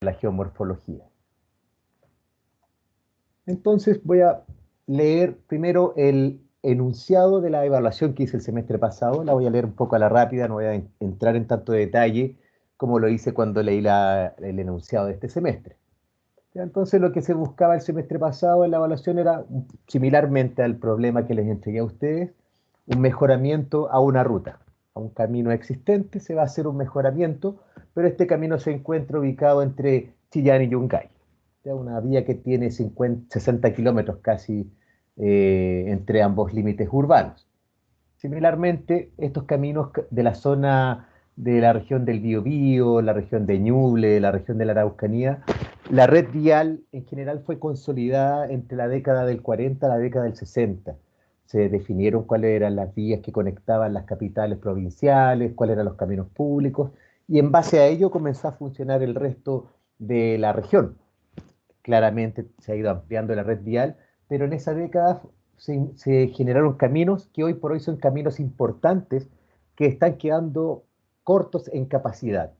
la geomorfología. Entonces voy a leer primero el enunciado de la evaluación que hice el semestre pasado. La voy a leer un poco a la rápida, no voy a entrar en tanto detalle como lo hice cuando leí el enunciado de este semestre. Ya, entonces lo que se buscaba el semestre pasado en la evaluación era, similarmente al problema que les entregué a ustedes, un mejoramiento a una ruta, a un camino existente. Se va a hacer un mejoramiento, pero este camino se encuentra ubicado entre Chillán y Yungay. Ya, una vía que tiene 60 kilómetros casi entre ambos límites urbanos. Similarmente, estos caminos de la zona de la región del Biobío, la región de Ñuble, la región de la Araucanía, la red vial en general fue consolidada entre la década del 40 a la década del 60. Se definieron cuáles eran las vías que conectaban las capitales provinciales, cuáles eran los caminos públicos, y en base a ello comenzó a funcionar el resto de la región. Claramente se ha ido ampliando la red vial, pero en esa década se generaron caminos que hoy por hoy son caminos importantes que están quedando cortos en capacidad,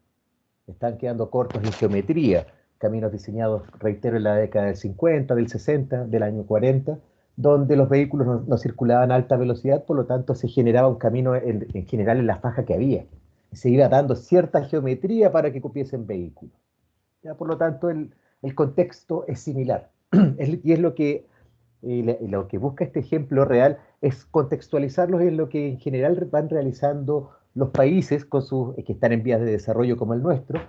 están quedando cortos en geometría. Caminos diseñados, reitero, en la década del 50, del 60, del año 40, donde los vehículos no circulaban a alta velocidad, por lo tanto se generaba un camino en general en la faja que había. Se iba dando cierta geometría para que cupiesen vehículos. ¿Ya? Por lo tanto, el contexto es similar. Y es lo que busca este ejemplo real es contextualizarlos en lo que en general van realizando los países que están en vías de desarrollo como el nuestro,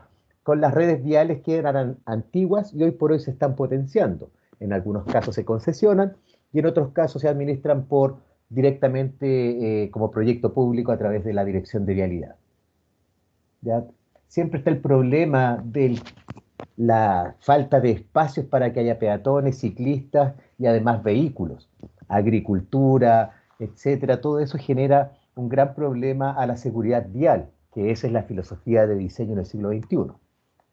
con las redes viales que eran antiguas y hoy por hoy se están potenciando. En algunos casos se concesionan y en otros casos se administran directamente como proyecto público a través de la Dirección de Vialidad. ¿Ya? Siempre está el problema de la falta de espacios para que haya peatones, ciclistas y además vehículos, agricultura, etcétera. Todo eso genera un gran problema a la seguridad vial, que esa es la filosofía de diseño en el siglo XXI.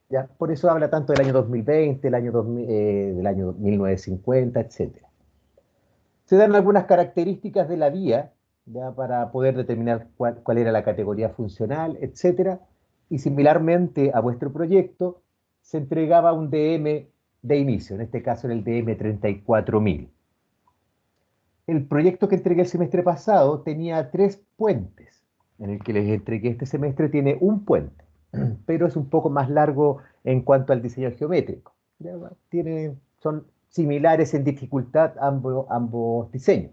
¿Ya? Por eso habla tanto del año 2020, del año 1950, etcétera. Se dan algunas características de la vía, ya, para poder determinar cuál era la categoría funcional, etcétera. Y similarmente a vuestro proyecto, se entregaba un DM de inicio, en este caso era el DM 34000. El proyecto que entregué el semestre pasado tenía 3 puentes. En el que les entregué este semestre tiene un puente, pero es un poco más largo en cuanto al diseño geométrico. Ya, son similares en dificultad ambos diseños.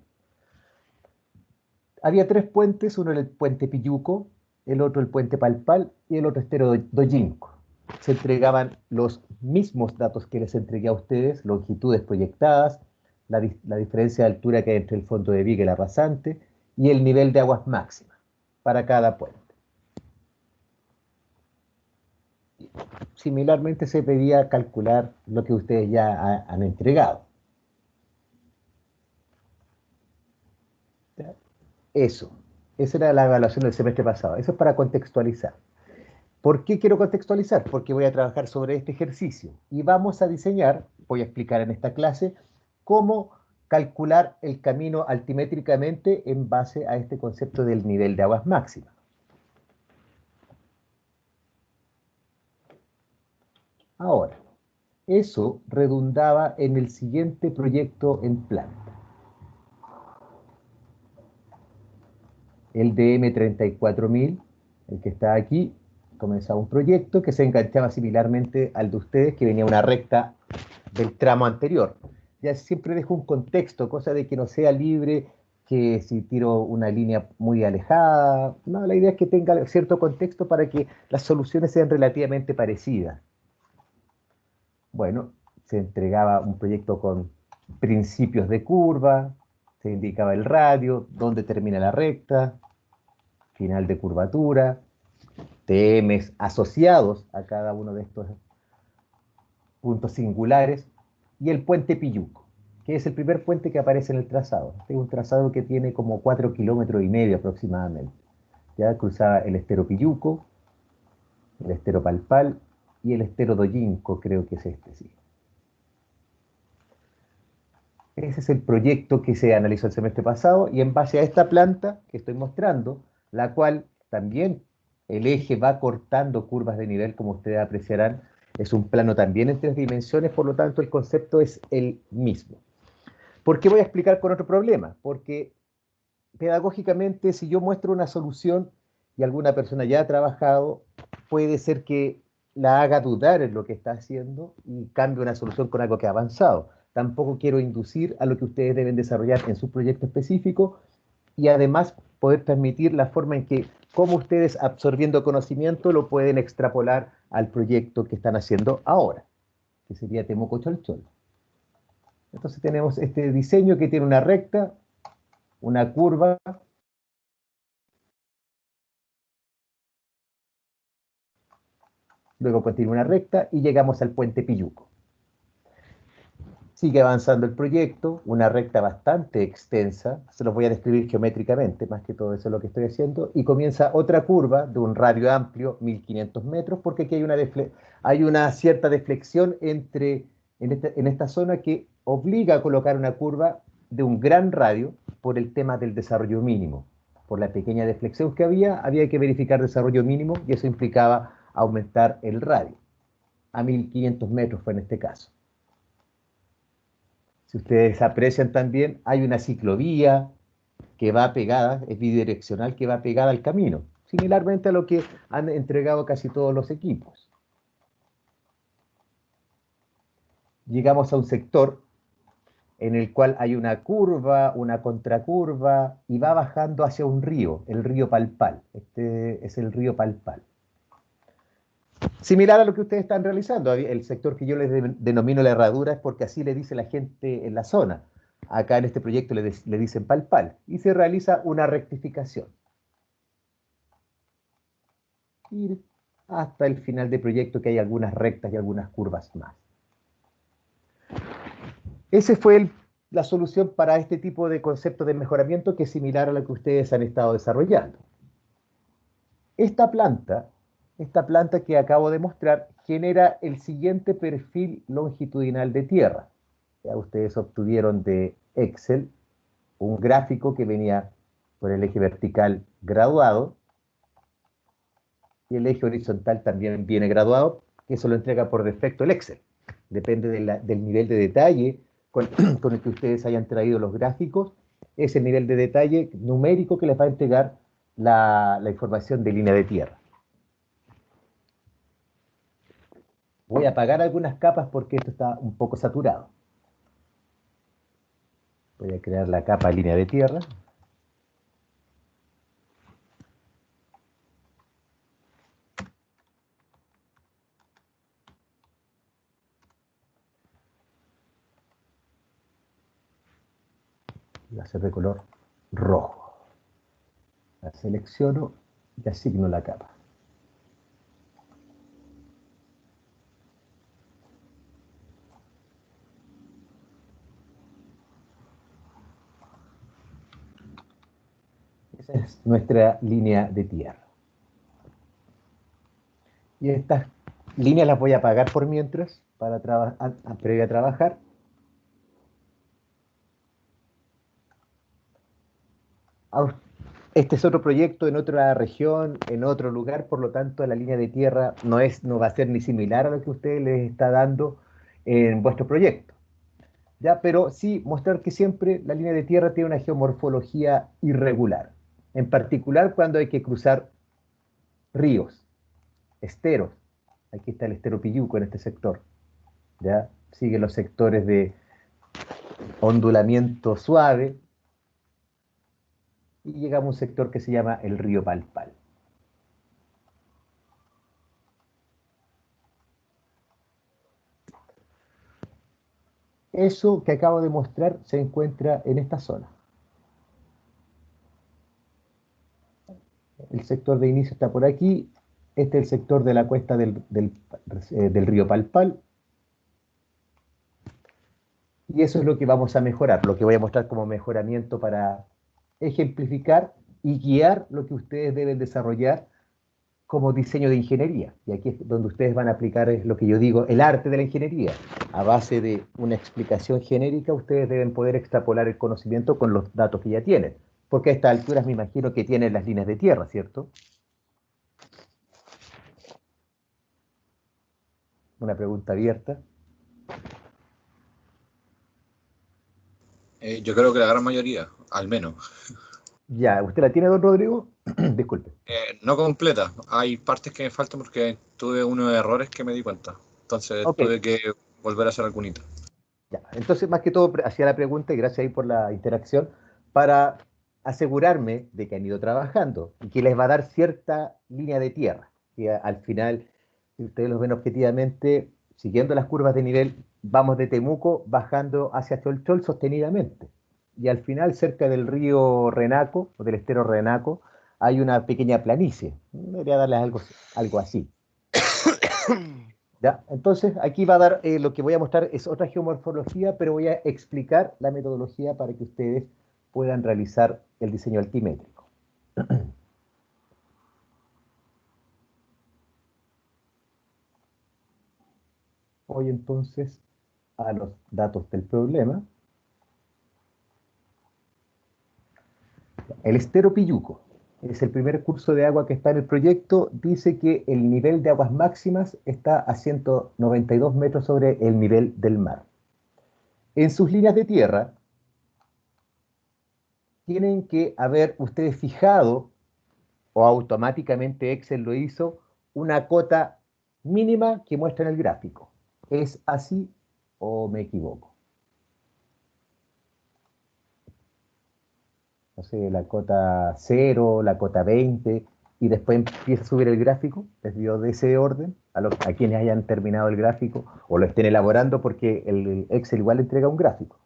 Había 3 puentes, uno era el puente Piyuco, el otro el puente Palpal y el otro Estero Doyinco. Se entregaban los mismos datos que les entregué a ustedes, longitudes proyectadas, la diferencia de altura que hay entre el fondo de viga y la rasante y el nivel de aguas máxima para cada puente. Similarmente se pedía calcular lo que ustedes ya han entregado. Eso, esa era la evaluación del semestre pasado. Eso es para contextualizar. ¿Por qué quiero contextualizar? Porque voy a trabajar sobre este ejercicio y vamos a diseñar, voy a explicar en esta clase, cómo calcular el camino altimétricamente en base a este concepto del nivel de aguas máxima. Ahora, eso redundaba en el siguiente proyecto en planta. El DM34000, el que está aquí, comenzaba un proyecto que se enganchaba similarmente al de ustedes, que venía una recta del tramo anterior. Ya siempre dejo un contexto, cosa de que no sea libre, que si tiro una línea muy alejada. No, la idea es que tenga cierto contexto para que las soluciones sean relativamente parecidas. Bueno, se entregaba un proyecto con principios de curva, se indicaba el radio, dónde termina la recta, final de curvatura, TMs asociados a cada uno de estos puntos singulares, y el puente Piyuco, que es el primer puente que aparece en el trazado. Este es un trazado que tiene como 4,5 kilómetros aproximadamente. Ya cruzaba el estero Piyuco, el estero Palpal y el estero Doyinco, creo que es este, sí. Ese es el proyecto que se analizó el semestre pasado y en base a esta planta que estoy mostrando, la cual también el eje va cortando curvas de nivel, como ustedes apreciarán, Es un plano también en 3 dimensiones, por lo tanto el concepto es el mismo. ¿Por qué voy a explicar con otro problema? Porque pedagógicamente, si yo muestro una solución y alguna persona ya ha trabajado, puede ser que la haga dudar en lo que está haciendo y cambie una solución con algo que ha avanzado. Tampoco quiero inducir a lo que ustedes deben desarrollar en su proyecto específico y además poder transmitir la forma en que, como ustedes absorbiendo conocimiento, lo pueden extrapolar al proyecto que están haciendo ahora, que sería Temuco Cholchol. Entonces tenemos este diseño que tiene una recta, una curva, luego continúa una recta y llegamos al puente Piyuco. Sigue avanzando el proyecto, una recta bastante extensa, se los voy a describir geométricamente, más que todo eso es lo que estoy haciendo, y comienza otra curva de un radio amplio, 1500 metros, porque aquí hay una cierta deflexión en esta zona que obliga a colocar una curva de un gran radio por el tema del desarrollo mínimo. Por la pequeña deflexión que había que verificar desarrollo mínimo y eso implicaba aumentar el radio. A 1500 metros fue en este caso. Si ustedes aprecian también, hay una ciclovía que va pegada, es bidireccional, que va pegada al camino, similarmente a lo que han entregado casi todos los equipos. Llegamos a un sector en el cual hay una curva, una contracurva, y va bajando hacia un río, el río Palpal. Este es el río Palpal. Similar a lo que ustedes están realizando, el sector que yo les denomino la herradura es porque así le dice la gente en la zona. Acá en este proyecto le dicen Palpal y se realiza una rectificación. Ir hasta el final del proyecto que hay algunas rectas y algunas curvas más. Esa fue la solución para este tipo de concepto de mejoramiento que es similar a lo que ustedes han estado desarrollando. Esta planta que acabo de mostrar genera el siguiente perfil longitudinal de tierra. Ya ustedes obtuvieron de Excel un gráfico que venía por el eje vertical graduado y el eje horizontal también viene graduado, que eso lo entrega por defecto el Excel. Depende del nivel de detalle con el que ustedes hayan traído los gráficos, es el nivel de detalle numérico que les va a entregar la información de línea de tierra. Voy a apagar algunas capas porque esto está un poco saturado. Voy a crear la capa línea de tierra. Y va a ser de color rojo. La selecciono y asigno la capa. Esa es nuestra línea de tierra. Y estas líneas las voy a apagar por mientras, previo a trabajar. Este es otro proyecto en otra región, en otro lugar, por lo tanto la línea de tierra no va a ser ni similar a lo que usted les está dando en vuestro proyecto. ¿Ya? Pero sí mostrar que siempre la línea de tierra tiene una geomorfología irregular, en particular cuando hay que cruzar ríos, esteros. Aquí está el estero Piyuco en este sector. ¿Ya? Sigue los sectores de ondulamiento suave y llegamos a un sector que se llama el río Palpal. Eso que acabo de mostrar se encuentra en esta zona. El sector de inicio está por aquí. Este es el sector de la cuesta del río Palpal. Y eso es lo que vamos a mejorar, lo que voy a mostrar como mejoramiento para ejemplificar y guiar lo que ustedes deben desarrollar como diseño de ingeniería. Y aquí es donde ustedes van a aplicar lo que yo digo, el arte de la ingeniería. A base de una explicación genérica, ustedes deben poder extrapolar el conocimiento con los datos que ya tienen. Porque a estas alturas me imagino que tienen las líneas de tierra, ¿cierto? una pregunta abierta. Yo creo que la gran mayoría, al menos. Ya, ¿usted la tiene, don Rodrigo? Disculpe. No completa. Hay partes que me faltan porque tuve unos errores que me di cuenta. Entonces Ok, tuve que volver a hacer algunita. ya. Entonces, más que todo, hacía la pregunta, y gracias ahí por la interacción, para asegurarme de que han ido trabajando y que les va a dar cierta línea de tierra. Que al final, si ustedes lo ven objetivamente, siguiendo las curvas de nivel, vamos de Temuco bajando hacia Cholchol sostenidamente. Y al final, cerca del río Renaco, o del estero Renaco, hay una pequeña planicie. Debería darles algo así. ¿Ya? Entonces, aquí va a dar, lo que voy a mostrar es otra geomorfología, pero voy a explicar la metodología para que ustedes puedan realizar el diseño altimétrico. Voy entonces a los datos del problema. El estero Piyuco es el primer curso de agua que está en el proyecto. Dice que el nivel de aguas máximas está a 192 metros sobre el nivel del mar. En sus líneas de tierra, tienen que haber ustedes fijado, o automáticamente Excel lo hizo, una cota mínima que muestra en el gráfico. ¿Es así o me equivoco? No sé, la cota 0, la cota 20, y después empieza a subir el gráfico. ¿Les dio de ese orden a quienes hayan terminado el gráfico o lo estén elaborando? Porque el Excel igual entrega un gráfico.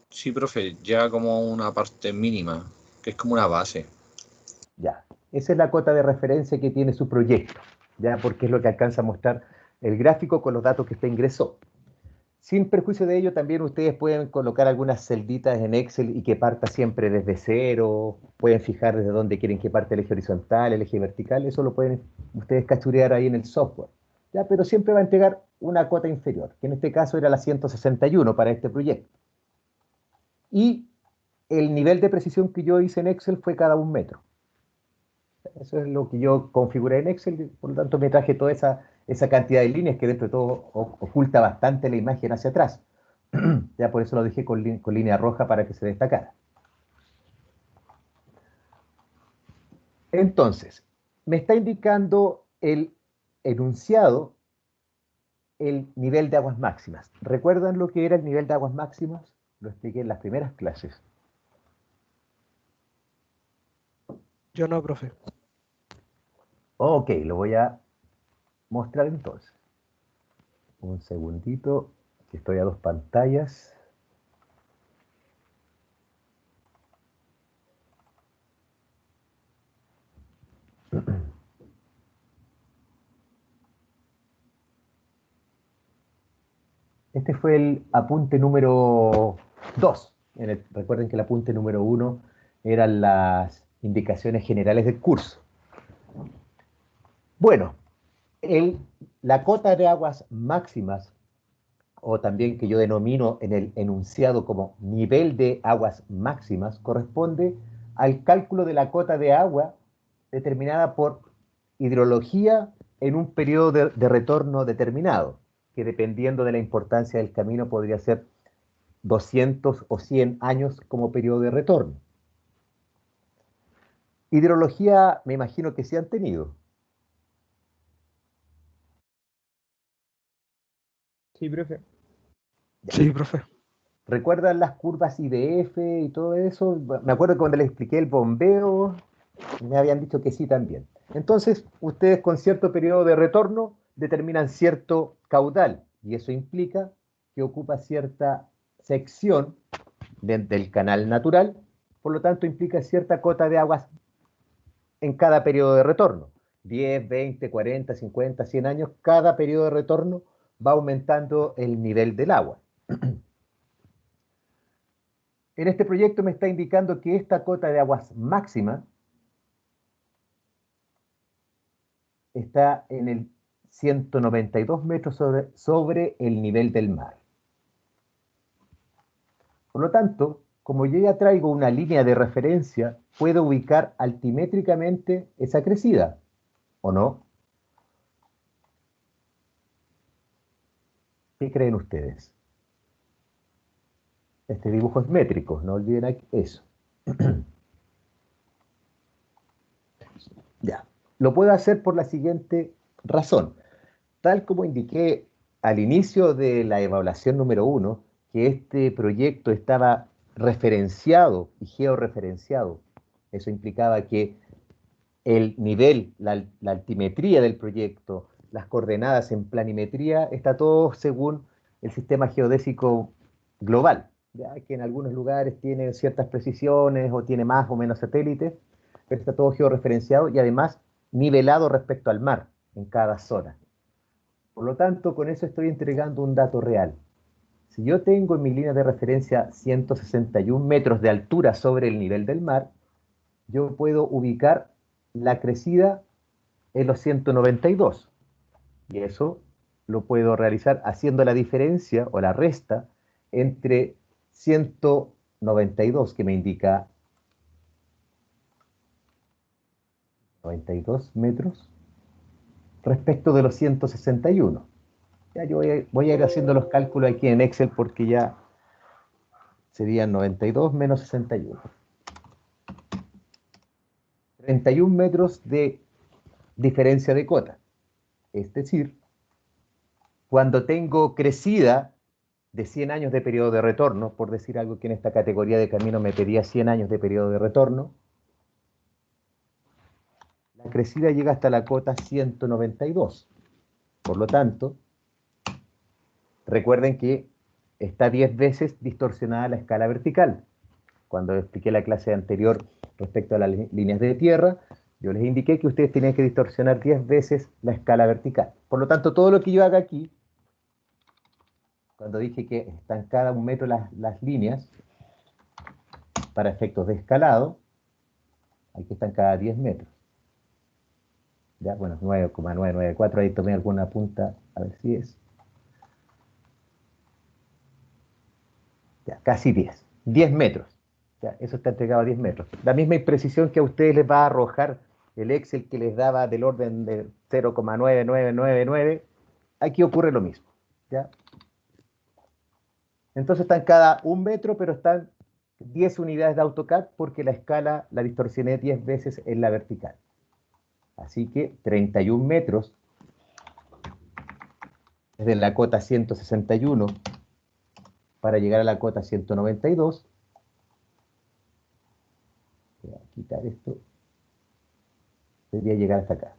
Sí, profe, ya como una parte mínima, que es como una base. Ya, esa es la cota de referencia que tiene su proyecto, ya, porque es lo que alcanza a mostrar el gráfico con los datos que usted ingresó. Sin perjuicio de ello, también ustedes pueden colocar algunas celditas en Excel y que parta siempre desde cero. Pueden fijar desde dónde quieren que parte el eje horizontal, el eje vertical. Eso lo pueden ustedes cachurear ahí en el software. ¿Ya? Pero siempre va a entregar una cota inferior, que en este caso era la 161 para este proyecto. Y el nivel de precisión que yo hice en Excel fue cada 1 metro. Eso es lo que yo configuré en Excel, por lo tanto me traje toda esa cantidad de líneas que dentro de todo oculta bastante la imagen hacia atrás. Ya por eso lo dejé con línea roja para que se destacara. Entonces, me está indicando el enunciado el nivel de aguas máximas. ¿Recuerdan lo que era el nivel de aguas máximas? Lo expliqué en las primeras clases. Yo no, profe. Ok, lo voy a mostrar entonces. Un segundito, que estoy a dos pantallas. Este fue el apunte número 2. Recuerden que el apunte número 1 eran las indicaciones generales del curso. Bueno, el, la cota de aguas máximas, o también que yo denomino en el enunciado como nivel de aguas máximas, corresponde al cálculo de la cota de agua determinada por hidrología en un periodo de retorno determinado, que dependiendo de la importancia del camino podría ser 200 o 100 años como periodo de retorno. Hidrología, me imagino que sí han tenido. Sí, profe. Ya. Sí, profe. ¿Recuerdan las curvas IDF y todo eso? Me acuerdo que cuando les expliqué el bombeo, me habían dicho que sí también. Entonces, ustedes con cierto periodo de retorno determinan cierto caudal y eso implica que ocupa cierta sección del canal natural, por lo tanto implica cierta cota de aguas en cada periodo de retorno. 10, 20, 40, 50, 100 años, cada periodo de retorno va aumentando el nivel del agua. En este proyecto me está indicando que esta cota de aguas máxima está en el 192 metros sobre el nivel del mar. Por lo tanto, como yo ya traigo una línea de referencia, puedo ubicar altimétricamente esa crecida, ¿o no? ¿Qué creen ustedes? Este dibujo es métrico, no olviden eso. Ya. Lo puedo hacer por la siguiente razón. Tal como indiqué al inicio de la evaluación número 1, que este proyecto estaba referenciado y georreferenciado. Eso implicaba que el nivel, la altimetría del proyecto, las coordenadas en planimetría, está todo según el sistema geodésico global, ya que en algunos lugares tiene ciertas precisiones o tiene más o menos satélites, pero está todo georreferenciado y además nivelado respecto al mar en cada zona. Por lo tanto, con eso estoy entregando un dato real. Si yo tengo en mi línea de referencia 161 metros de altura sobre el nivel del mar, yo puedo ubicar la crecida en los 192. Y eso lo puedo realizar haciendo la diferencia o la resta entre 192, que me indica 92 metros, respecto de los 161. Ya yo voy a ir haciendo los cálculos aquí en Excel porque ya serían 92 menos 61. 31 metros de diferencia de cota. Es decir, cuando tengo crecida de 100 años de periodo de retorno, por decir algo que en esta categoría de camino me pedía 100 años de periodo de retorno, la crecida llega hasta la cota 192. Por lo tanto, recuerden que está 10 veces distorsionada la escala vertical. Cuando expliqué la clase anterior respecto a las líneas de tierra, yo les indiqué que ustedes tenían que distorsionar 10 veces la escala vertical. Por lo tanto, todo lo que yo haga aquí, cuando dije que están cada 1 metro las líneas, para efectos de escalado, aquí están cada 10 metros. Ya, bueno, 9,994, ahí tomé alguna punta, a ver si es. Ya, casi 10. 10 metros. Ya, eso está entregado a 10 metros. La misma imprecisión que a ustedes les va a arrojar el Excel que les daba del orden de 0,9999, aquí ocurre lo mismo. ¿Ya? Entonces están cada 1 metro, pero están 10 unidades de AutoCAD porque la escala la distorsioné 10 veces en la vertical. Así que 31 metros desde la cota 161 para llegar a la cota 192. Voy a quitar esto. Debería llegar hasta acá.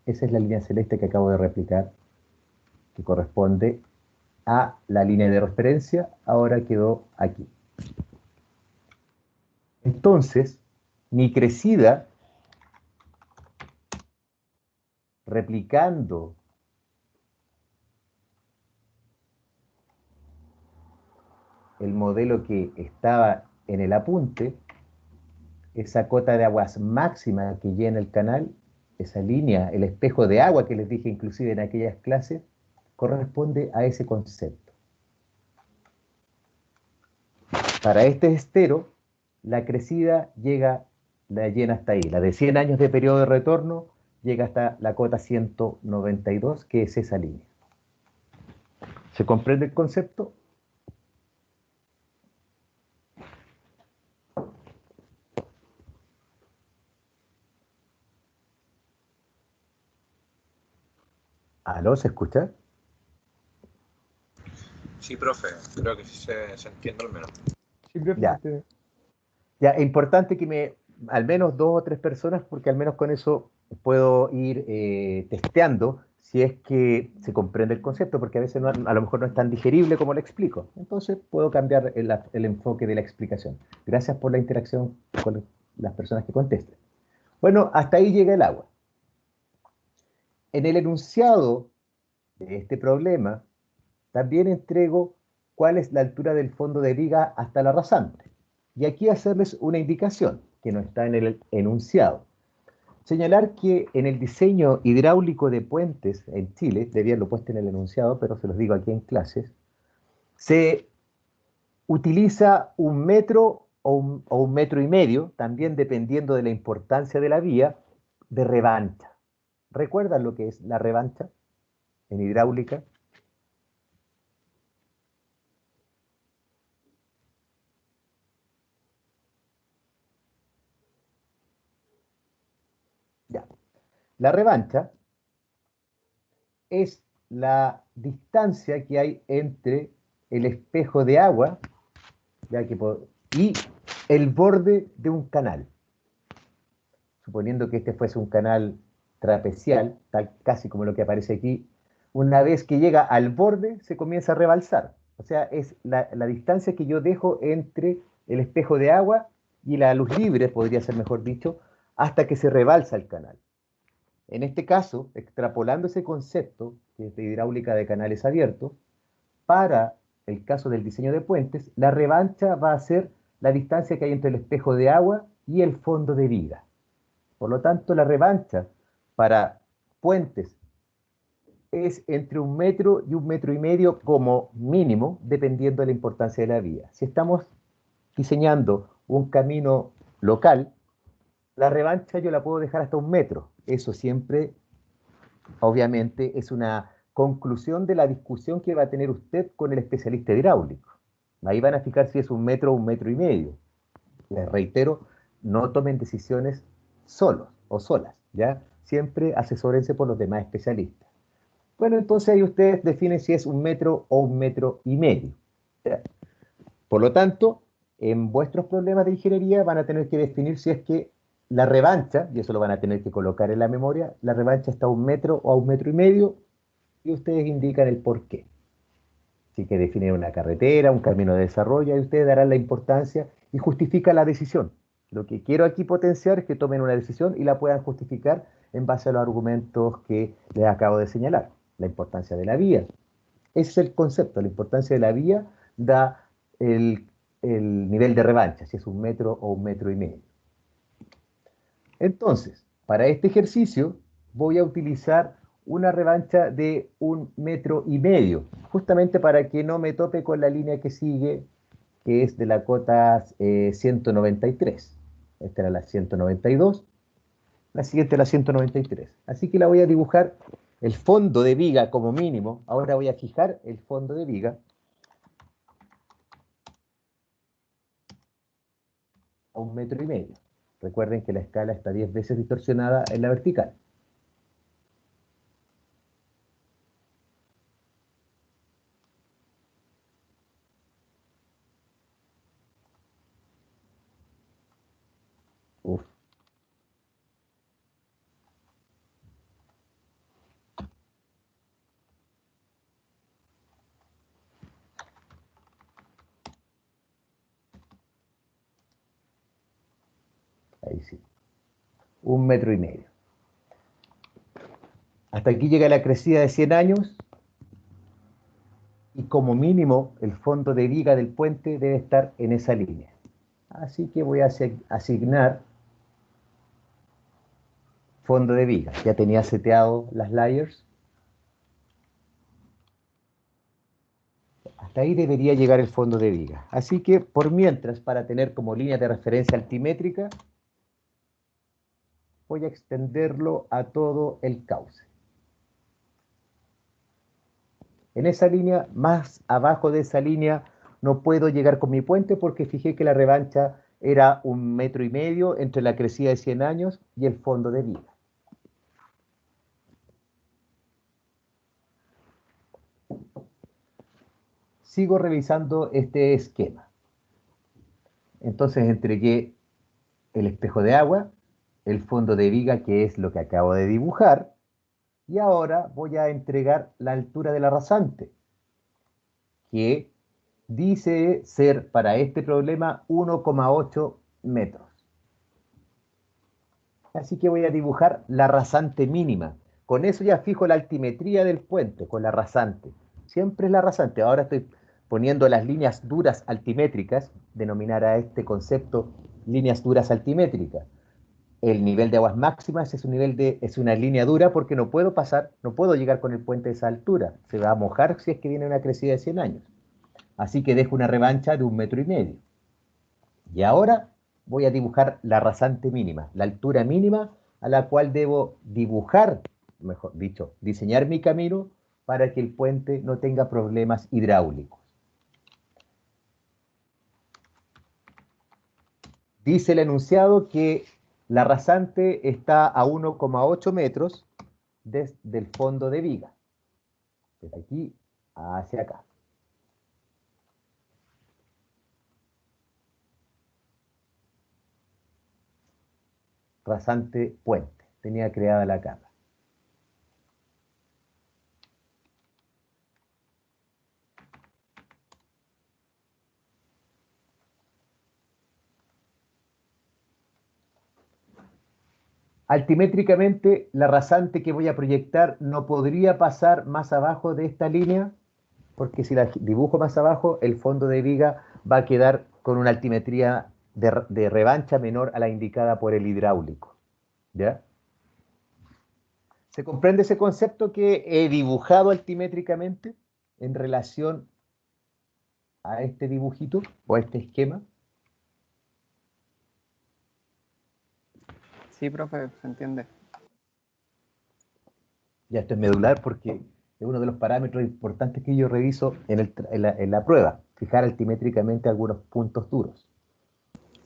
Esa es la línea celeste que acabo de replicar, que corresponde a la línea de referencia. Ahora quedó aquí. Entonces, mi crecida, replicando el modelo que estaba en el apunte, esa cota de aguas máxima que llena el canal, esa línea, el espejo de agua que les dije inclusive en aquellas clases, corresponde a ese concepto. Para este estero, la crecida la llena hasta ahí. La de 100 años de periodo de retorno llega hasta la cota 192, que es esa línea. ¿Se comprende el concepto? ¿Aló? ¿Se escucha? Sí, profe, creo que sí se entiende al menos. Sí, profe, Ya. Ya, es importante que al menos 2 o 3 personas, porque al menos con eso puedo ir testeando si es que se comprende el concepto, porque a veces a lo mejor no es tan digerible como lo explico. Entonces puedo cambiar el enfoque de la explicación. Gracias por la interacción con las personas que contesten. Bueno, hasta ahí llega el agua. En el enunciado de este problema, también entrego cuál es la altura del fondo de viga hasta la rasante. Y aquí hacerles una indicación que no está en el enunciado. Señalar que en el diseño hidráulico de puentes en Chile, debía haberlo puesto en el enunciado, pero se los digo aquí en clases, se utiliza 1 metro o 1,5 metros, también dependiendo de la importancia de la vía, de revancha. ¿Recuerdan lo que es la revancha en hidráulica? Ya. La revancha es la distancia que hay entre el espejo de agua y el borde de un canal. Suponiendo que este fuese un canal trapecial, tal casi como lo que aparece aquí, una vez que llega al borde se comienza a rebalsar. O sea, es la distancia que yo dejo entre el espejo de agua y la luz libre, podría ser mejor dicho, hasta que se rebalsa el canal. En este caso, extrapolando ese concepto, que es de hidráulica de canales abiertos, para el caso del diseño de puentes, la revancha va a ser la distancia que hay entre el espejo de agua y el fondo de viga. Por lo tanto, la revancha para puentes es entre 1 metro y 1,5 metros como mínimo, dependiendo de la importancia de la vía. Si estamos diseñando un camino local, la revancha yo la puedo dejar hasta 1 metro. Eso siempre, obviamente, es una conclusión de la discusión que va a tener usted con el especialista hidráulico. Ahí van a fijar si es 1 metro o 1,5 metros. Les reitero, no tomen decisiones solos o solas, ¿ya? Siempre asesórense por los demás especialistas. Bueno, entonces ahí ustedes definen si es 1 metro o 1,5 metros. ¿Ya? Por lo tanto, en vuestros problemas de ingeniería van a tener que definir si es que la revancha, y eso lo van a tener que colocar en la memoria, la revancha está a 1 metro o a 1,5 metros, y ustedes indican el por qué. Así que definen una carretera, un camino de desarrollo, y ustedes darán la importancia y justifican la decisión. Lo que quiero aquí potenciar es que tomen una decisión y la puedan justificar en base a los argumentos que les acabo de señalar. La importancia de la vía. Ese es el concepto, la importancia de la vía da el nivel de revancha, si es 1 metro o 1,5 metros. Entonces, para este ejercicio voy a utilizar una revancha de 1,5 metros, justamente para que no me tope con la línea que sigue, que es de la cota 193. Esta era la 192, la siguiente la 193. Así que la voy a dibujar el fondo de viga como mínimo. Ahora voy a fijar el fondo de viga a 1,5 metros. Recuerden que la escala está 10 veces distorsionada en la vertical. Uf. Ahí sí. 1,5 metros. Hasta aquí llega la crecida de 100 años y como mínimo el fondo de viga del puente debe estar en esa línea. Así que voy a asignar fondo de viga. Ya tenía seteado las layers. Hasta ahí debería llegar el fondo de viga. Así que por mientras, para tener como línea de referencia altimétrica, voy a extenderlo a todo el cauce. En esa línea, más abajo de esa línea, no puedo llegar con mi puente porque fijé que la revancha era 1,5 metros entre la crecida de 100 años y el fondo de viga. Sigo revisando este esquema. Entonces entregué el espejo de agua, el fondo de viga, que es lo que acabo de dibujar, y ahora voy a entregar la altura de la rasante, que dice ser para este problema 1,8 metros. Así que voy a dibujar la rasante mínima. Con eso ya fijo la altimetría del puente, con la rasante. Siempre es la rasante. Ahora estoy poniendo las líneas duras altimétricas, denominar a este concepto líneas duras altimétricas. El nivel de aguas máximas es una línea dura porque no puedo pasar, no puedo llegar con el puente a esa altura. Se va a mojar si es que viene una crecida de 100 años. Así que dejo una revancha de 1,5 metros. Y ahora voy a dibujar la rasante mínima, la altura mínima a la cual debo dibujar mejor dicho, diseñar mi camino para que el puente no tenga problemas hidráulicos. Dice el enunciado que la rasante está a 1,8 metros desde el fondo de viga, desde aquí hacia acá. Rasante puente, tenía creada la capa. Altimétricamente, la rasante que voy a proyectar no podría pasar más abajo de esta línea, porque si la dibujo más abajo, el fondo de viga va a quedar con una altimetría de revancha menor a la indicada por el hidráulico. ¿Ya? ¿Se comprende ese concepto que he dibujado altimétricamente en relación a este dibujito o a este esquema? Sí, profe, se entiende. Ya, esto es medular porque es uno de los parámetros importantes que yo reviso en la prueba, fijar altimétricamente algunos puntos duros.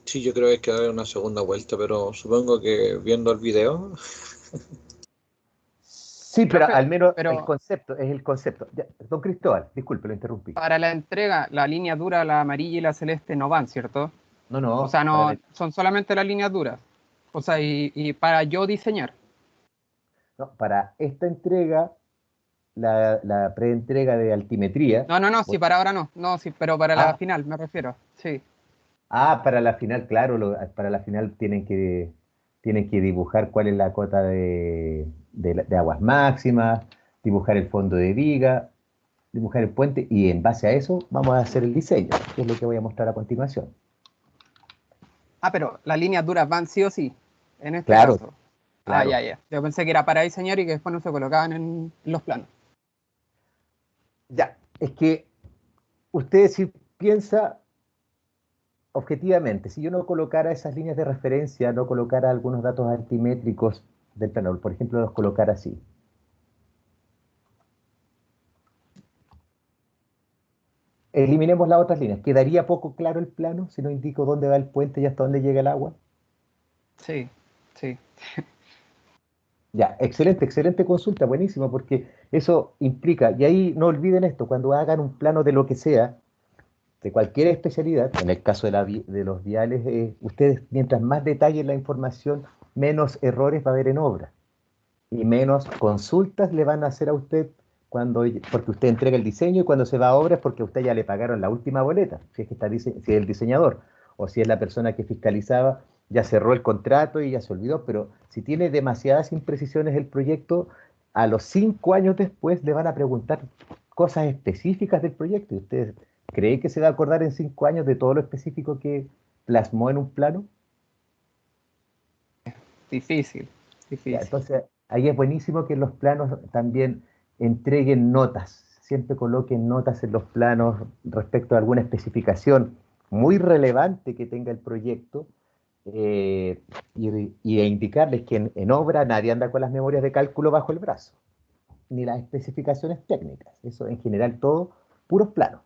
Sí, yo creo que hay que dar una segunda vuelta, pero supongo que viendo el video. Sí, pero Profe, al menos el pero concepto es el concepto. Ya, don Cristóbal, disculpe, lo interrumpí. para la entrega, la línea dura, la amarilla y la celeste no van, ¿cierto? No, O no, sea, no, son solamente las líneas duras. O sea, y para yo diseñar. no, para esta entrega, la preentrega de altimetría. No, no, no, sí, para ahora no. No, sí, pero para la Ah, final me refiero. Sí. para la final, claro, para la final tienen que dibujar cuál es la cota de aguas máximas, dibujar el fondo de viga, dibujar el puente y en base a eso vamos a hacer el diseño, que es lo que voy a mostrar a continuación. Ah, pero las líneas duras van sí o sí, en este Claro, caso. Ah, claro. ya, ya. Yo pensé que era para diseñar y que después no se colocaban en los planos. Ya, es que usted si piensa objetivamente, si yo no colocara esas líneas de referencia, no colocara algunos datos altimétricos del plano, por ejemplo, los colocara así. Eliminemos las otras líneas. ¿Quedaría poco claro el plano si no indico dónde va el puente y hasta dónde llega el agua? Sí, sí. Ya, excelente, excelente consulta, buenísimo, porque eso implica, y ahí no olviden esto, cuando hagan un plano de lo que sea, de cualquier especialidad, en el caso de los viales, ustedes mientras más detallen la información, menos errores va a haber en obra y menos consultas le van a hacer a usted porque usted entrega el diseño y cuando se va a obra es porque a usted ya le pagaron la última boleta, si es que si es el diseñador o si es la persona que fiscalizaba, ya cerró el contrato y ya se olvidó, pero si tiene demasiadas imprecisiones el proyecto, a los 5 años después le van a preguntar cosas específicas del proyecto y usted cree que se va a acordar en 5 años de todo lo específico que plasmó en un plano. Difícil, Ya, difícil. entonces, ahí es buenísimo que en los planos también entreguen notas, siempre coloquen notas en los planos respecto a alguna especificación muy relevante que tenga el proyecto e indicarles que en obra nadie anda con las memorias de cálculo bajo el brazo, ni las especificaciones técnicas, eso en general todo puros planos.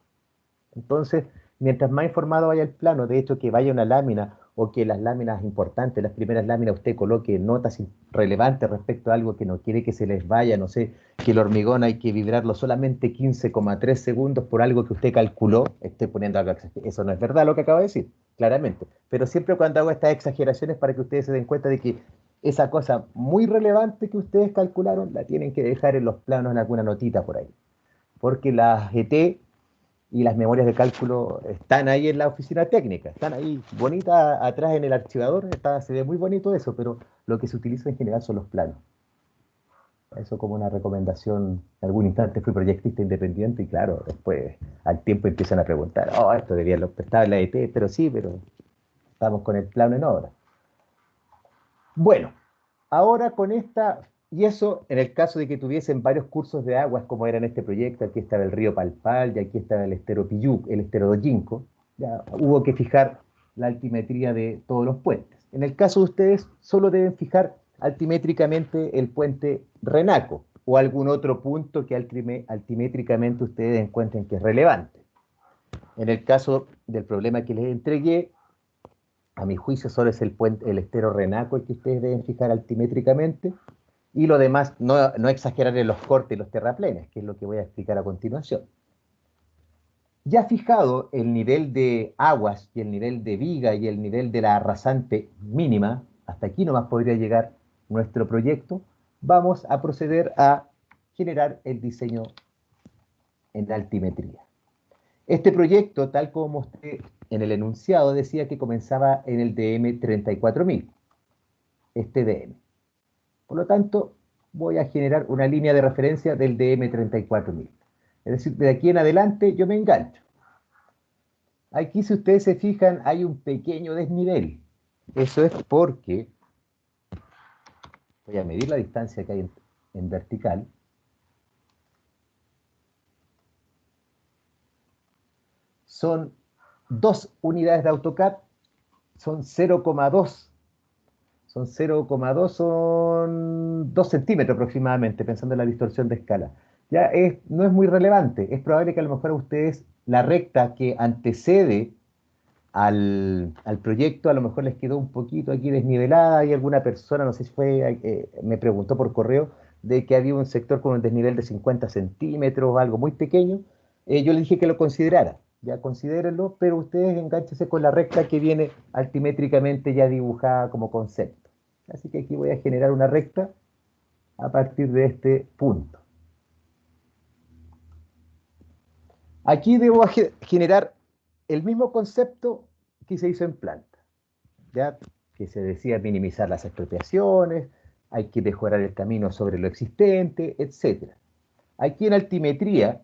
Entonces, mientras más informado vaya el plano, de hecho que vaya una lámina o que las láminas importantes, las primeras láminas, usted coloque notas relevantes respecto a algo que no quiere que se les vaya, no sé, que el hormigón hay que vibrarlo solamente 15,3 segundos por algo que usted calculó, estoy poniendo algo, eso no es verdad lo que acabo de decir, claramente, pero siempre cuando hago estas exageraciones para que ustedes se den cuenta de que esa cosa muy relevante que ustedes calcularon la tienen que dejar en los planos en alguna notita por ahí, porque las GT y las memorias de cálculo están ahí en la oficina técnica, están ahí bonitas atrás en el archivador, se ve muy bonito eso, pero lo que se utiliza en general son los planos. Eso como una recomendación, en algún instante fui proyectista independiente y claro, después al tiempo empiezan a preguntar, oh, esto debía estar en la ET, pero sí, pero estamos con el plano en obra. Bueno, ahora con esta, y eso en el caso de que tuviesen varios cursos de aguas como era en este proyecto, aquí estaba el río Palpal y aquí estaba el estero Piyuc, el estero Dojinco, ya hubo que fijar la altimetría de todos los puentes. En el caso de ustedes, solo deben fijar altimétricamente el puente Renaco o algún otro punto que altimétricamente ustedes encuentren que es relevante. En el caso del problema que les entregué, a mi juicio solo es el estero Renaco el que ustedes deben fijar altimétricamente, y lo demás, no exagerar en los cortes y los terraplenes, que es lo que voy a explicar a continuación. Ya fijado el nivel de aguas y el nivel de viga y el nivel de la rasante mínima, hasta aquí nomás podría llegar nuestro proyecto, vamos a proceder a generar el diseño en altimetría. Este proyecto, tal como mostré en el enunciado, decía que comenzaba en el DM 34000, este DM. Por lo tanto, voy a generar una línea de referencia del DM 34000. Es decir, de aquí en adelante yo me engancho. Aquí, si ustedes se fijan, hay un pequeño desnivel. Eso es porque voy a medir la distancia que hay en vertical. Son 2 unidades de AutoCAD, son 0,2. Son 0,2, son 2 centímetros aproximadamente, pensando en la distorsión de escala. Ya no es muy relevante. Es probable que a lo mejor a ustedes la recta que antecede al proyecto a lo mejor les quedó un poquito aquí desnivelada, y alguna persona, no sé si fue, me preguntó por correo de que había un sector con un desnivel de 50 centímetros, algo muy pequeño. Yo le dije que lo considerara, ya considérenlo, pero ustedes enganchense con la recta que viene altimétricamente ya dibujada como concepto. Así que aquí voy a generar una recta a partir de este punto. Aquí debo generar el mismo concepto que se hizo en planta, ¿ya? Que se decía minimizar las expropiaciones, hay que mejorar el camino sobre lo existente, etc. Aquí en altimetría,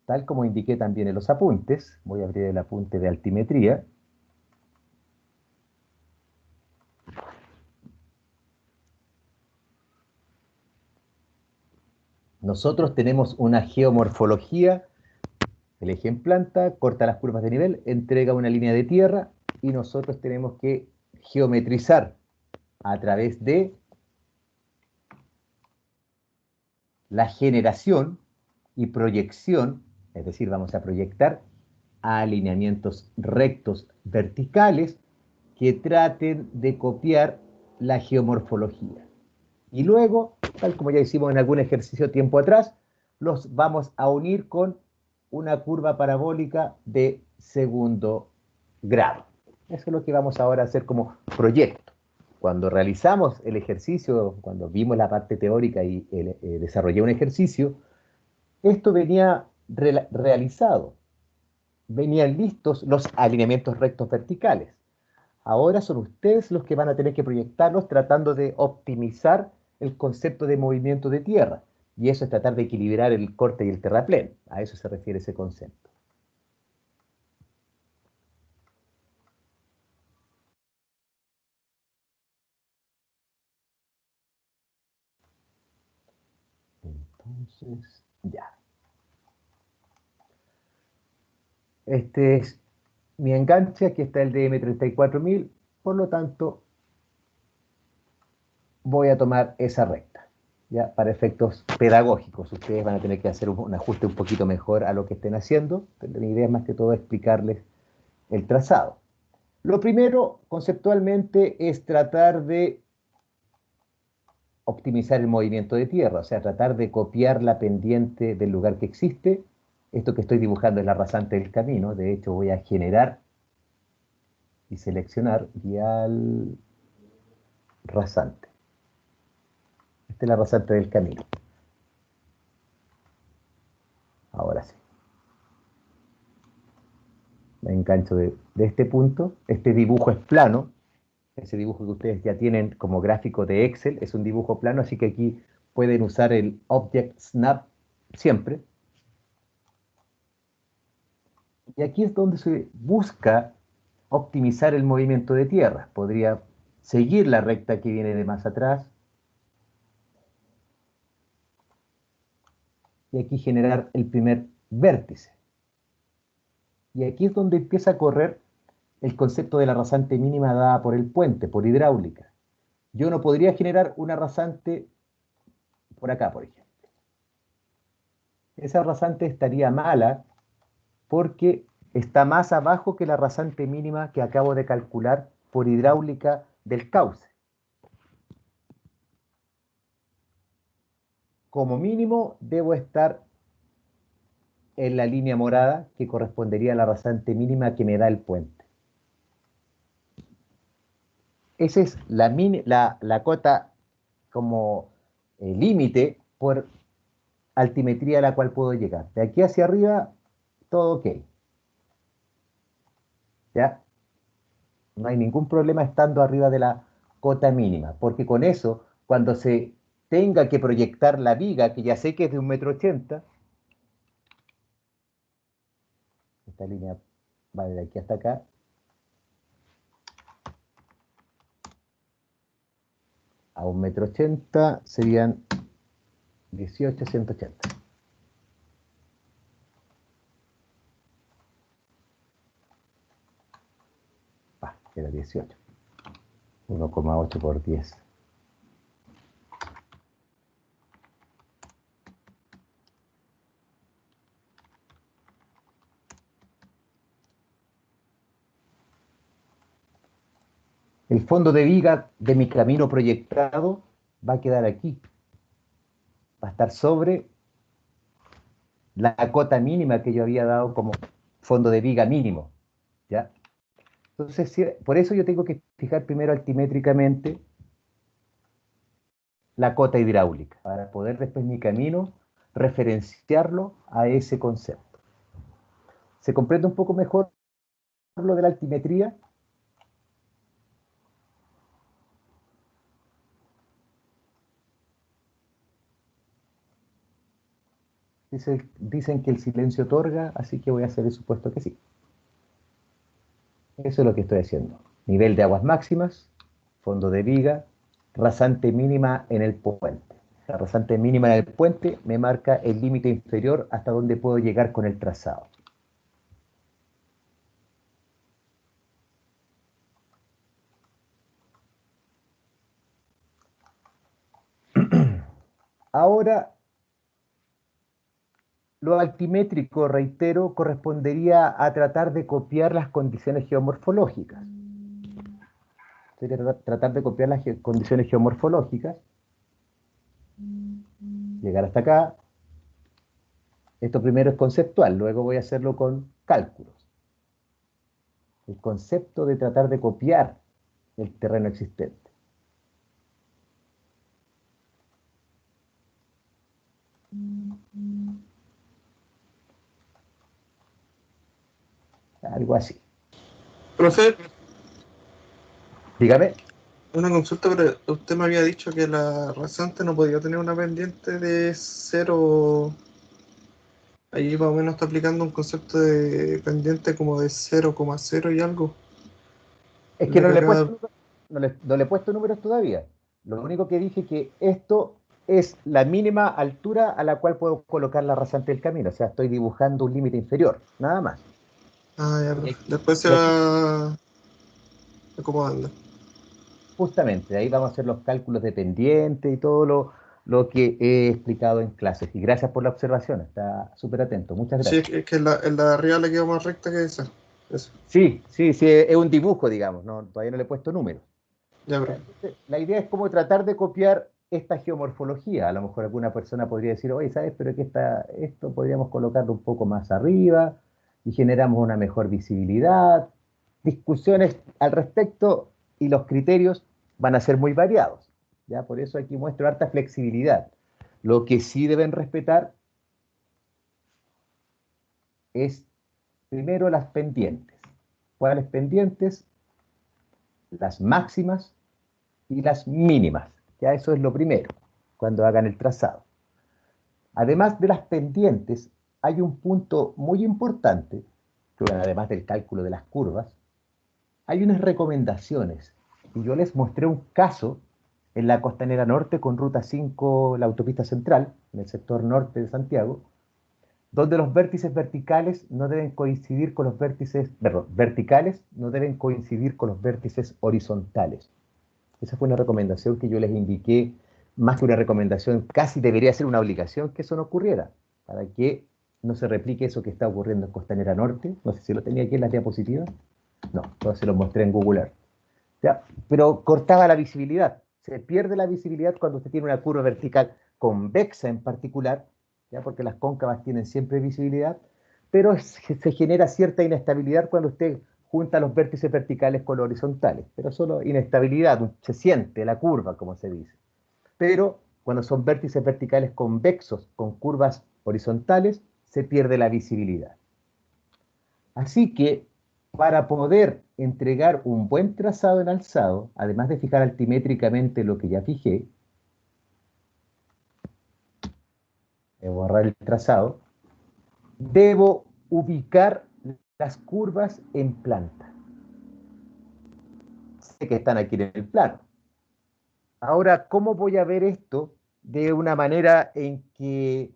tal como indiqué también en los apuntes, voy a abrir el apunte de altimetría. Nosotros tenemos una geomorfología. El eje en planta, corta las curvas de nivel, entrega una línea de tierra, y nosotros tenemos que geometrizar a través de la generación y proyección, es decir, vamos a proyectar alineamientos rectos verticales que traten de copiar la geomorfología. Y luego, tal como ya hicimos en algún ejercicio tiempo atrás, los vamos a unir con una curva parabólica de segundo grado. Eso es lo que vamos ahora a hacer como proyecto. Cuando realizamos el ejercicio, cuando vimos la parte teórica y desarrollé un ejercicio, esto venía realizado. Venían listos los alineamientos rectos verticales. Ahora son ustedes los que van a tener que proyectarlos tratando de optimizar el concepto de movimiento de tierra. Y eso es tratar de equilibrar el corte y el terraplén. A eso se refiere ese concepto. Entonces, ya. Este es mi enganche, aquí está el DM 34000, por lo tanto voy a tomar esa recta, ya, para efectos pedagógicos. Ustedes van a tener que hacer un ajuste un poquito mejor a lo que estén haciendo, pero mi idea es más que todo explicarles el trazado. Lo primero, conceptualmente, es tratar de optimizar el movimiento de tierra, o sea, tratar de copiar la pendiente del lugar que existe. Esto que estoy dibujando es la rasante del camino. De hecho, voy a generar y seleccionar vial rasante. Esta es la rasante del camino. Ahora sí. Me engancho de este punto. Este dibujo es plano. Ese dibujo que ustedes ya tienen como gráfico de Excel es un dibujo plano, así que aquí pueden usar el Object Snap siempre. Y aquí es donde se busca optimizar el movimiento de tierra. Podría seguir la recta que viene de más atrás y aquí generar el primer vértice. Y aquí es donde empieza a correr el concepto de la rasante mínima dada por el puente, por hidráulica. yo no podría generar una rasante por acá, por ejemplo. Esa rasante estaría mala porque está más abajo que la rasante mínima que acabo de calcular por hidráulica del cauce. Como mínimo debo estar en la línea morada que correspondería a la rasante mínima que me da el puente. Esa es la cota como límite por altimetría a la cual puedo llegar. De aquí hacia arriba, todo ok. ¿Ya? No hay ningún problema estando arriba de la cota mínima, porque con eso, cuando se tenga que proyectar la viga, que ya sé que es de 1,80 m, esta línea va de aquí hasta acá, a 1,80 m serían 18 180. Era 18. 1,8 por 10. El fondo de viga de mi camino proyectado va a quedar aquí. Va a estar sobre la cota mínima que yo había dado como fondo de viga mínimo. ¿Ya? Entonces, por eso yo tengo que fijar primero altimétricamente la cota hidráulica, para poder después mi camino referenciarlo a ese concepto. ¿Se comprende un poco mejor lo de la altimetría? Dicen que el silencio otorga, así que voy a hacer el supuesto que sí. Eso es lo que estoy haciendo. Nivel de aguas máximas, fondo de viga, rasante mínima en el puente. La rasante mínima en el puente me marca el límite inferior hasta donde puedo llegar con el trazado. Ahora, lo altimétrico, reitero, correspondería a tratar de copiar las condiciones geomorfológicas. Sería tratar de copiar las condiciones geomorfológicas, llegar hasta acá. Esto primero es conceptual, luego voy a hacerlo con cálculos. El concepto de tratar de copiar el terreno existente. Algo así. Profe, Dígame. una consulta, pero usted me había dicho que la rasante no podía tener una pendiente de cero. Ahí más o menos está aplicando un concepto de pendiente como de 0,0 y algo. Es que La no que le he acaba puesto, no le he puesto números todavía. Lo único que dije que esto es la mínima altura a la cual puedo colocar la rasante del camino. O sea, estoy dibujando un límite inferior, nada más. Ah, ya, Y profe. aquí, Después se y aquí, va acomodando. justamente, ahí vamos a hacer los cálculos de pendiente y todo lo que he explicado en clases. Y gracias por la observación, está súper atento. Muchas Sí, gracias. es que la de arriba le quedó más recta que esa. Eso. Sí, sí, sí, es un dibujo, digamos, no, todavía no le he puesto números. Ya, Ya, profe. entonces, la idea es como tratar de copiar esta geomorfología. A lo mejor alguna persona podría decir, oye, ¿sabes? Pero que esto podríamos colocarlo un poco más arriba y generamos una mejor visibilidad. Discusiones al respecto y los criterios van a ser muy variados. ¿Ya? Por eso aquí muestro harta flexibilidad. Lo que sí deben respetar es primero las pendientes. ¿Cuáles pendientes? Las máximas y las mínimas. Ya eso es lo primero, cuando hagan el trazado. Además de las pendientes, hay un punto muy importante, que, bueno, además del cálculo de las curvas, hay unas recomendaciones. Y yo les mostré un caso en la Costanera Norte con Ruta 5, la autopista central, en el sector norte de Santiago, donde los vértices verticales no deben coincidir con los vértices, perdón, verticales no deben coincidir con los vértices horizontales. Esa fue una recomendación que yo les indiqué, más que una recomendación, casi debería ser una obligación que eso no ocurriera, para que no se replique eso que está ocurriendo en Costanera Norte. No sé si lo tenía aquí en las diapositivas. No, entonces se lo mostré en Google Earth. ¿Ya? Pero cortaba la visibilidad. Se pierde la visibilidad cuando usted tiene una curva vertical convexa en particular, ¿ya? Porque las cóncavas tienen siempre visibilidad, pero se genera cierta inestabilidad cuando usted junta los vértices verticales con los horizontales, pero solo inestabilidad, se siente la curva, como se dice. Pero cuando son vértices verticales convexos con curvas horizontales, se pierde la visibilidad. Así que para poder entregar un buen trazado en alzado, además de fijar altimétricamente lo que ya fijé, voy a borrar el trazado, debo ubicar las curvas en planta. Sé que están aquí en el plano. Ahora, ¿cómo voy a ver esto de una manera en que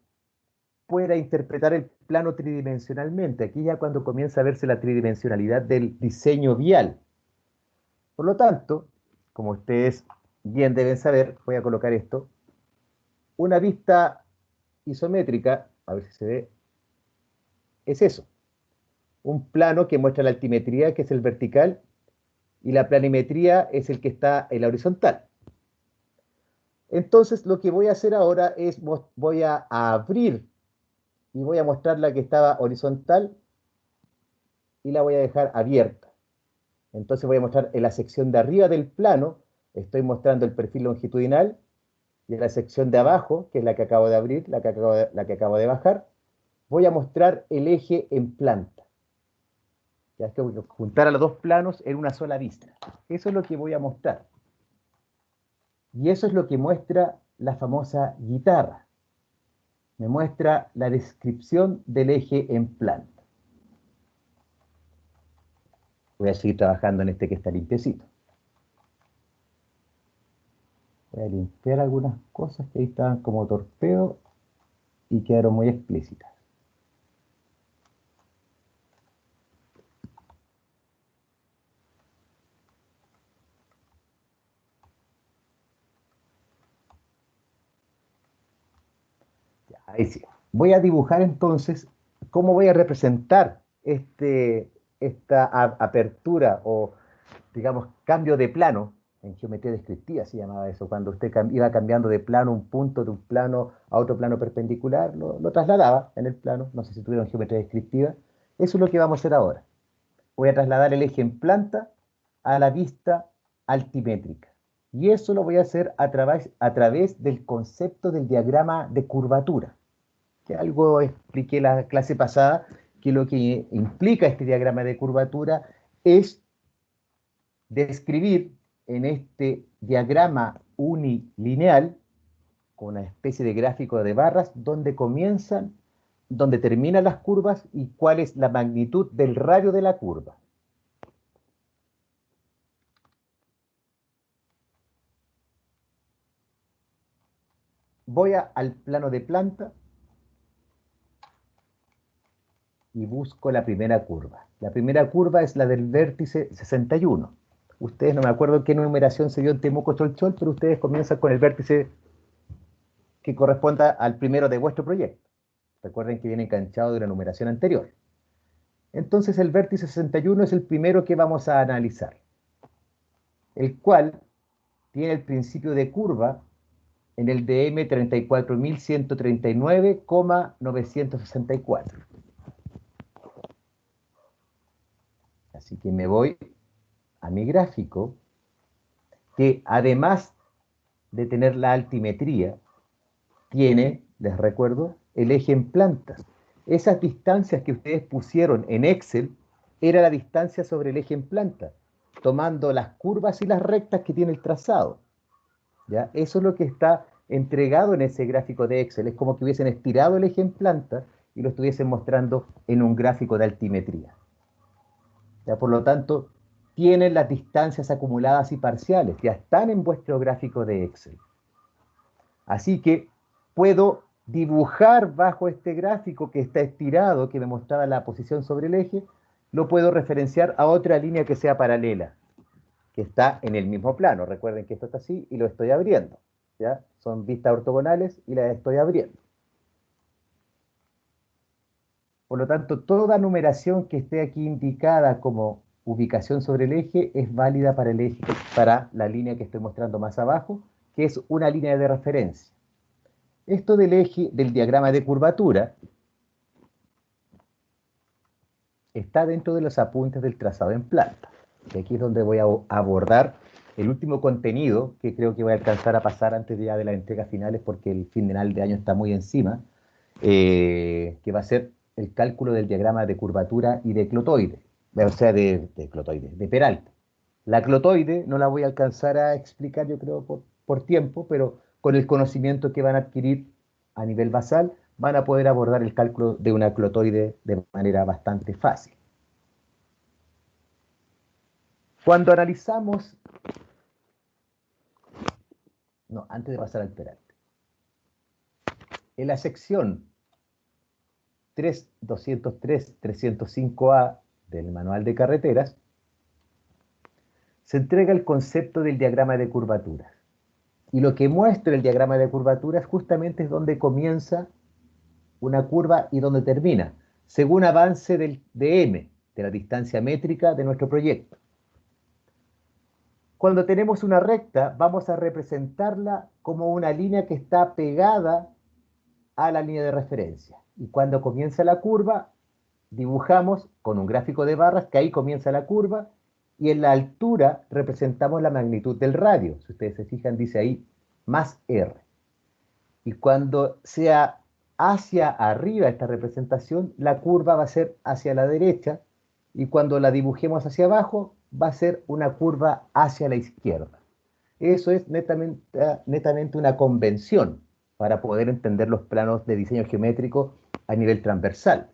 pueda interpretar el plano tridimensionalmente? Aquí ya cuando comienza a verse la tridimensionalidad del diseño vial. Por lo tanto, como ustedes bien deben saber, voy a colocar esto, una vista isométrica, a ver si se ve, es eso, un plano que muestra la altimetría, que es el vertical, y la planimetría es el que está en la horizontal. Entonces, lo que voy a hacer ahora es, voy a abrir y voy a mostrar la que estaba horizontal y la voy a dejar abierta. Entonces voy a mostrar en la sección de arriba del plano, estoy mostrando el perfil longitudinal, y en la sección de abajo, que es la que acabo de abrir, la que acabo de bajar, voy a mostrar el eje en planta. Ya es que voy a juntar a los dos planos en una sola vista. Eso es lo que voy a mostrar. Y eso es lo que muestra la famosa guitarra. Me muestra la descripción del eje en planta. Voy a seguir trabajando en este que está limpiecito. Voy a limpiar algunas cosas que ahí estaban como torpedo y quedaron muy explícitas. Ya, ahí sí. Voy a dibujar entonces cómo voy a representar esta apertura o, digamos, cambio de plano. En geometría descriptiva se llamaba eso, cuando usted iba cambiando de plano un punto de un plano a otro plano perpendicular, lo trasladaba en el plano, no sé si tuvieron geometría descriptiva. Eso es lo que vamos a hacer ahora. Voy a trasladar el eje en planta a la vista altimétrica. Y eso lo voy a hacer a través del concepto del diagrama de curvatura, que algo expliqué la clase pasada, que lo que implica este diagrama de curvatura es describir en este diagrama unilineal, con una especie de gráfico de barras, donde comienzan, donde terminan las curvas y cuál es la magnitud del radio de la curva. Voy al plano de planta y busco la primera curva. La primera curva es la del vértice 61. Ustedes, no me acuerdo qué numeración se dio en Temuco Cholchol, pero ustedes comienzan con el vértice que corresponda al primero de vuestro proyecto. Recuerden que viene enganchado de una numeración anterior. Entonces el vértice 61 es el primero que vamos a analizar, el cual tiene el principio de curva en el DM 34.139,964. Así que me voy a mi gráfico, que además de tener la altimetría, tiene, les recuerdo, el eje en plantas. Esas distancias que ustedes pusieron en Excel era la distancia sobre el eje en planta, tomando las curvas y las rectas que tiene el trazado. ¿Ya? Eso es lo que está entregado en ese gráfico de Excel. Es como que hubiesen estirado el eje en planta y lo estuviesen mostrando en un gráfico de altimetría. ¿Ya? Por lo tanto, tienen las distancias acumuladas y parciales, ya están en vuestro gráfico de Excel. Así que puedo dibujar bajo este gráfico que está estirado, que me mostraba la posición sobre el eje, lo puedo referenciar a otra línea que sea paralela. que está en el mismo plano. Recuerden que esto está así y lo estoy abriendo, ¿ya? Son vistas ortogonales y las estoy abriendo. Por lo tanto, toda numeración que esté aquí indicada como ubicación sobre el eje es válida para el eje, para la línea que estoy mostrando más abajo, que es una línea de referencia. Esto del eje, del diagrama de curvatura, está dentro de los apuntes del trazado en planta. Y aquí es donde voy a abordar el último contenido que creo que voy a alcanzar a pasar antes ya de las entregas finales, porque el final de año está muy encima, que va a ser el cálculo del diagrama de curvatura y de clotoide, o sea, de clotoide, de Peralta. La clotoide no la voy a alcanzar a explicar, yo creo, por tiempo, pero con el conocimiento que van a adquirir a nivel basal, van a poder abordar el cálculo de una clotoide de manera bastante fácil. Cuando analizamos... No, antes de pasar al Peralta. En la sección 203-305A del Manual de Carreteras, se entrega el concepto del diagrama de curvaturas. Y lo que muestra el diagrama de curvaturas justamente es donde comienza una curva y donde termina, según avance de m, de la distancia métrica de nuestro proyecto. Cuando tenemos una recta, vamos a representarla como una línea que está pegada a la línea de referencia. Y cuando comienza la curva, dibujamos con un gráfico de barras que ahí comienza la curva, y en la altura representamos la magnitud del radio. Si ustedes se fijan, dice ahí más r. Y cuando sea hacia arriba esta representación, la curva va a ser hacia la derecha, y cuando la dibujemos hacia abajo, va a ser una curva hacia la izquierda. Eso es netamente una convención para poder entender los planos de diseño geométrico a nivel transversal.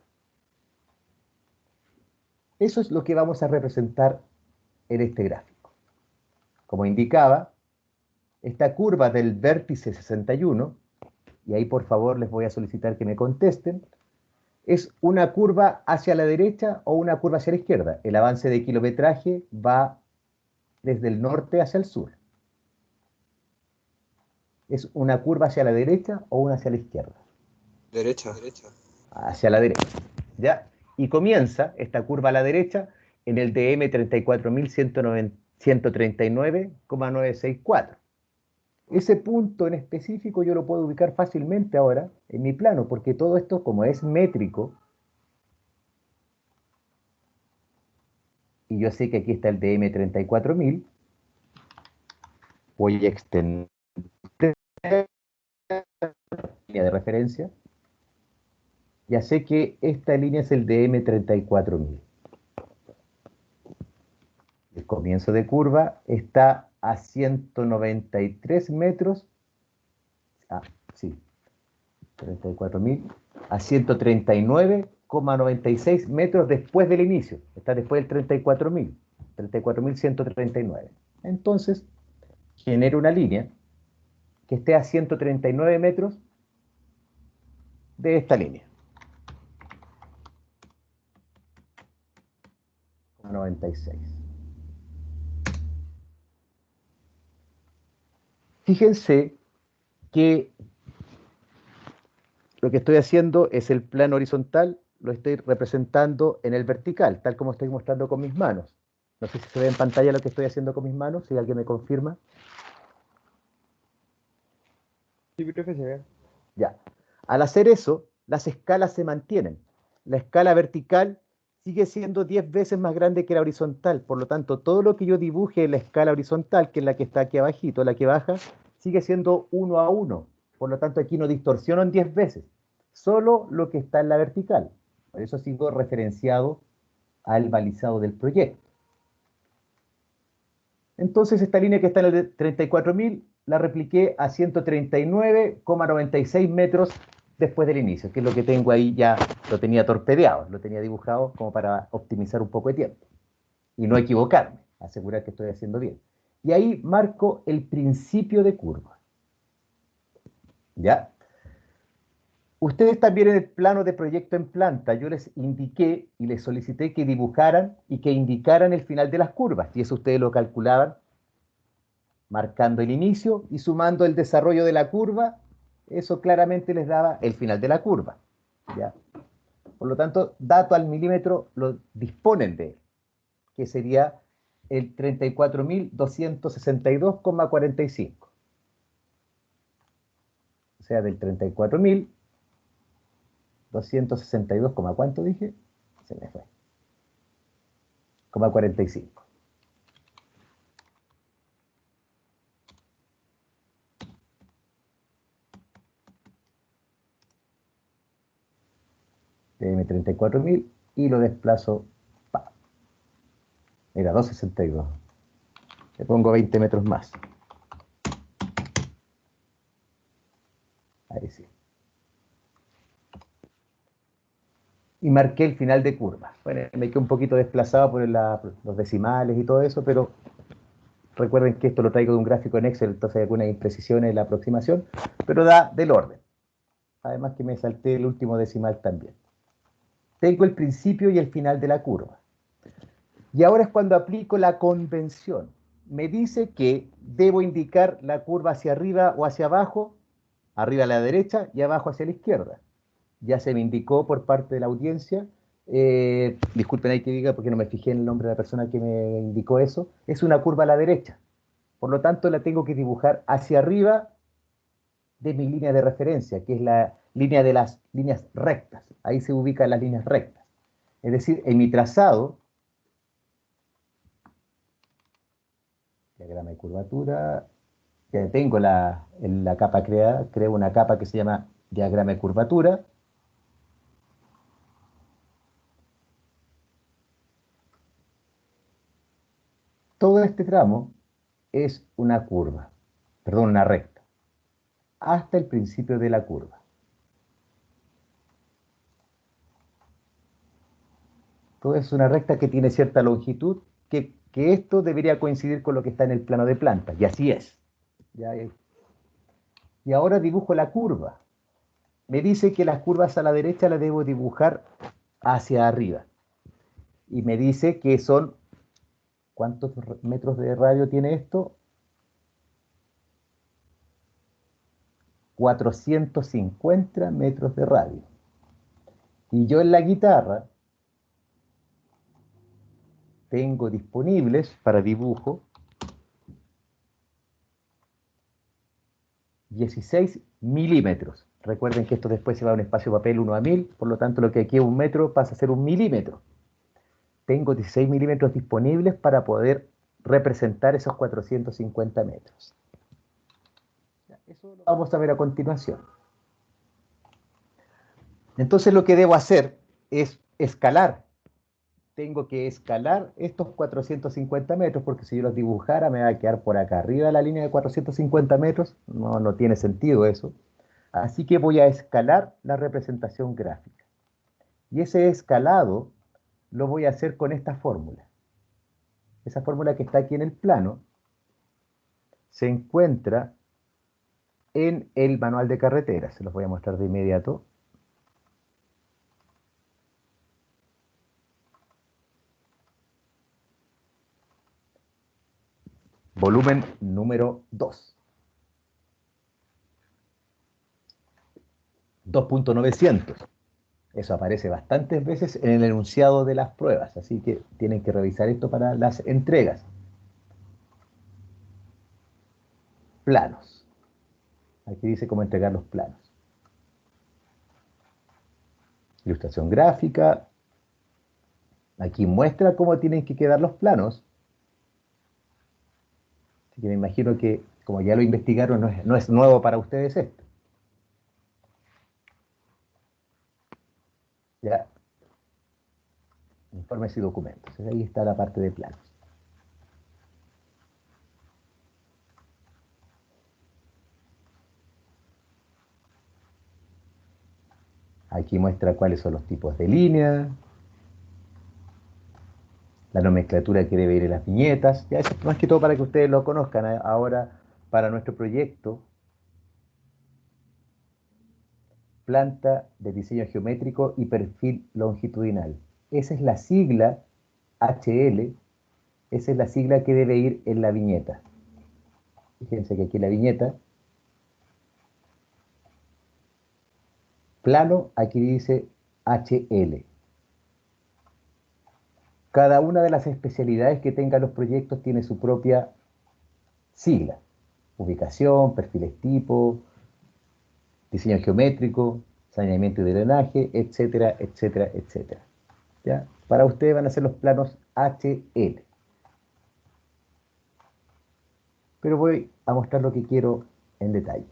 Eso es lo que vamos a representar en este gráfico. Como indicaba, esta curva del vértice 61, y ahí por favor les voy a solicitar que me contesten, ¿es una curva hacia la derecha o una curva hacia la izquierda? El avance de kilometraje va desde el norte hacia el sur. ¿Es una curva hacia la derecha o una hacia la izquierda? Derecha. Hacia la derecha, ¿ya? Y comienza esta curva a la derecha en el DM 34.139,964. Ese punto en específico yo lo puedo ubicar fácilmente ahora en mi plano, porque todo esto, como es métrico, y yo sé que aquí está el DM 34.000, voy a extender la línea de referencia. Ya sé que esta línea es el DM 34.000. El comienzo de curva está a 193 metros. Sí, 34.000 a 139,96 metros después del inicio. Está después del 34.000, 34.139. Entonces, genero una línea que esté a 139 metros de esta línea. 96. Fíjense que lo que estoy haciendo es el plano horizontal, lo estoy representando en el vertical, tal como estoy mostrando con mis manos. No sé si se ve en pantalla lo que estoy haciendo con mis manos, si alguien me confirma. Sí, profe, se ve. Ya. Al hacer eso, las escalas se mantienen. La escala vertical sigue siendo 10 veces más grande que la horizontal. Por lo tanto, todo lo que yo dibuje en la escala horizontal, que es la que está aquí abajito, la que baja, sigue siendo 1 a 1. Por lo tanto, aquí no distorsiono en 10 veces. Solo lo que está en la vertical. Por eso sigo referenciado al balizado del proyecto. Entonces, esta línea que está en el 34.000 la repliqué a 139,96 metros después del inicio, que es lo que tengo ahí, ya lo tenía torpedeado, lo tenía dibujado como para optimizar un poco de tiempo y no equivocarme, asegurar que estoy haciendo bien. Y ahí marco el principio de curva. ¿Ya? Ustedes también en el plano de proyecto en planta, yo les indiqué y les solicité que dibujaran y que indicaran el final de las curvas, y eso ustedes lo calculaban marcando el inicio y sumando el desarrollo de la curva, eso claramente les daba el final de la curva, ¿ya? Por lo tanto, dato al milímetro lo disponen de él, que sería el 34.262,45. O sea, del 34.262, ¿cuánto dije? Se me fue. 45. Deme 34.000 y lo desplazo. Mira, 262. Le pongo 20 metros más. Ahí sí. Y marqué el final de curva. Bueno, me quedé un poquito desplazado por los decimales y todo eso, pero recuerden que esto lo traigo de un gráfico en Excel, entonces hay algunas imprecisiones en la aproximación, pero da del orden. Además que me salté el último decimal también. Tengo el principio y el final de la curva. Y ahora es cuando aplico la convención. Me dice que debo indicar la curva hacia arriba o hacia abajo, arriba a la derecha y abajo hacia la izquierda. Ya se me indicó por parte de la audiencia, disculpen ahí que diga porque no me fijé en el nombre de la persona que me indicó eso, es una curva a la derecha. Por lo tanto, la tengo que dibujar hacia arriba de mi línea de referencia, que es la línea de las líneas rectas. Ahí se ubican las líneas rectas. Es decir, en mi trazado, diagrama de curvatura, ya tengo en la capa creada, creo una capa que se llama diagrama de curvatura. Todo este tramo es una curva, perdón, una recta, hasta el principio de la curva. Todo es una recta que tiene cierta longitud, que esto debería coincidir con lo que está en el plano de planta, y así es. Y ahora dibujo la curva. Me dice que las curvas a la derecha las debo dibujar hacia arriba. Y me dice que son, ¿cuántos metros de radio tiene esto? 450 metros de radio. Y yo en la guitarra tengo disponibles para dibujo 16 milímetros. Recuerden que esto después se va a un espacio de papel 1:1000, por lo tanto lo que aquí es 1 metro pasa a ser 1 milímetro. Tengo 16 milímetros disponibles para poder representar esos 450 metros. Eso lo vamos a ver a continuación. Entonces lo que debo hacer es escalar. Tengo que escalar estos 450 metros, porque si yo los dibujara me va a quedar por acá arriba de la línea de 450 metros. No tiene sentido eso. Así que voy a escalar la representación gráfica. Y ese escalado lo voy a hacer con esta fórmula. Esa fórmula que está aquí en el plano se encuentra en el manual de carreteras. Se los voy a mostrar de inmediato. Volumen número 2. 2.900. Eso aparece bastantes veces en el enunciado de las pruebas, así que tienen que revisar esto para las entregas. Planos. Aquí dice cómo entregar los planos. Ilustración gráfica. Aquí muestra cómo tienen que quedar los planos. Así que me imagino que, como ya lo investigaron, no es nuevo para ustedes esto. Ya. Informes y documentos. Ahí está la parte de planos. Aquí muestra cuáles son los tipos de línea, la nomenclatura que debe ir en las viñetas. Ya eso más que todo para que ustedes lo conozcan. Ahora, para nuestro proyecto, planta de diseño geométrico y perfil longitudinal. Esa es la sigla HL, esa es la sigla que debe ir en la viñeta. Fíjense que aquí en la viñeta, plano, aquí dice HL. Cada una de las especialidades que tengan los proyectos tiene su propia sigla. Ubicación, perfiles tipo, diseño geométrico, saneamiento y drenaje, etcétera, etcétera, etcétera. ¿Ya? Para ustedes van a ser los planos HL. Pero voy a mostrar lo que quiero en detalle.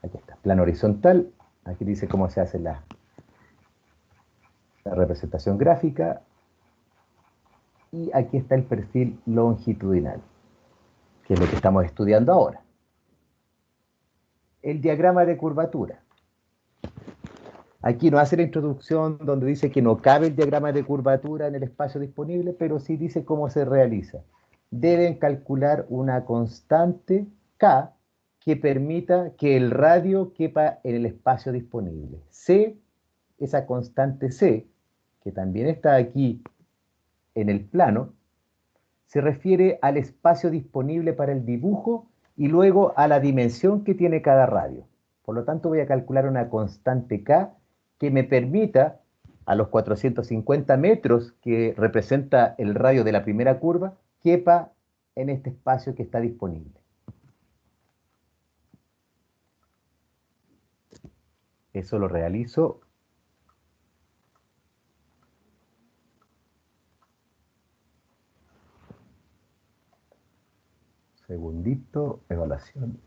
Aquí está, plano horizontal. Aquí dice cómo se hace la representación gráfica. Y aquí está el perfil longitudinal, que es lo que estamos estudiando ahora. El diagrama de curvatura. Aquí no hace la introducción donde dice que no cabe el diagrama de curvatura en el espacio disponible, pero sí dice cómo se realiza. Deben calcular una constante K que permita que el radio quepa en el espacio disponible. C, esa constante C, que también está aquí en el plano, se refiere al espacio disponible para el dibujo y luego a la dimensión que tiene cada radio. Por lo tanto, voy a calcular una constante K que me permita, a los 450 metros que representa el radio de la primera curva, quepa en este espacio que está disponible. Eso lo realizo segundito, evaluación.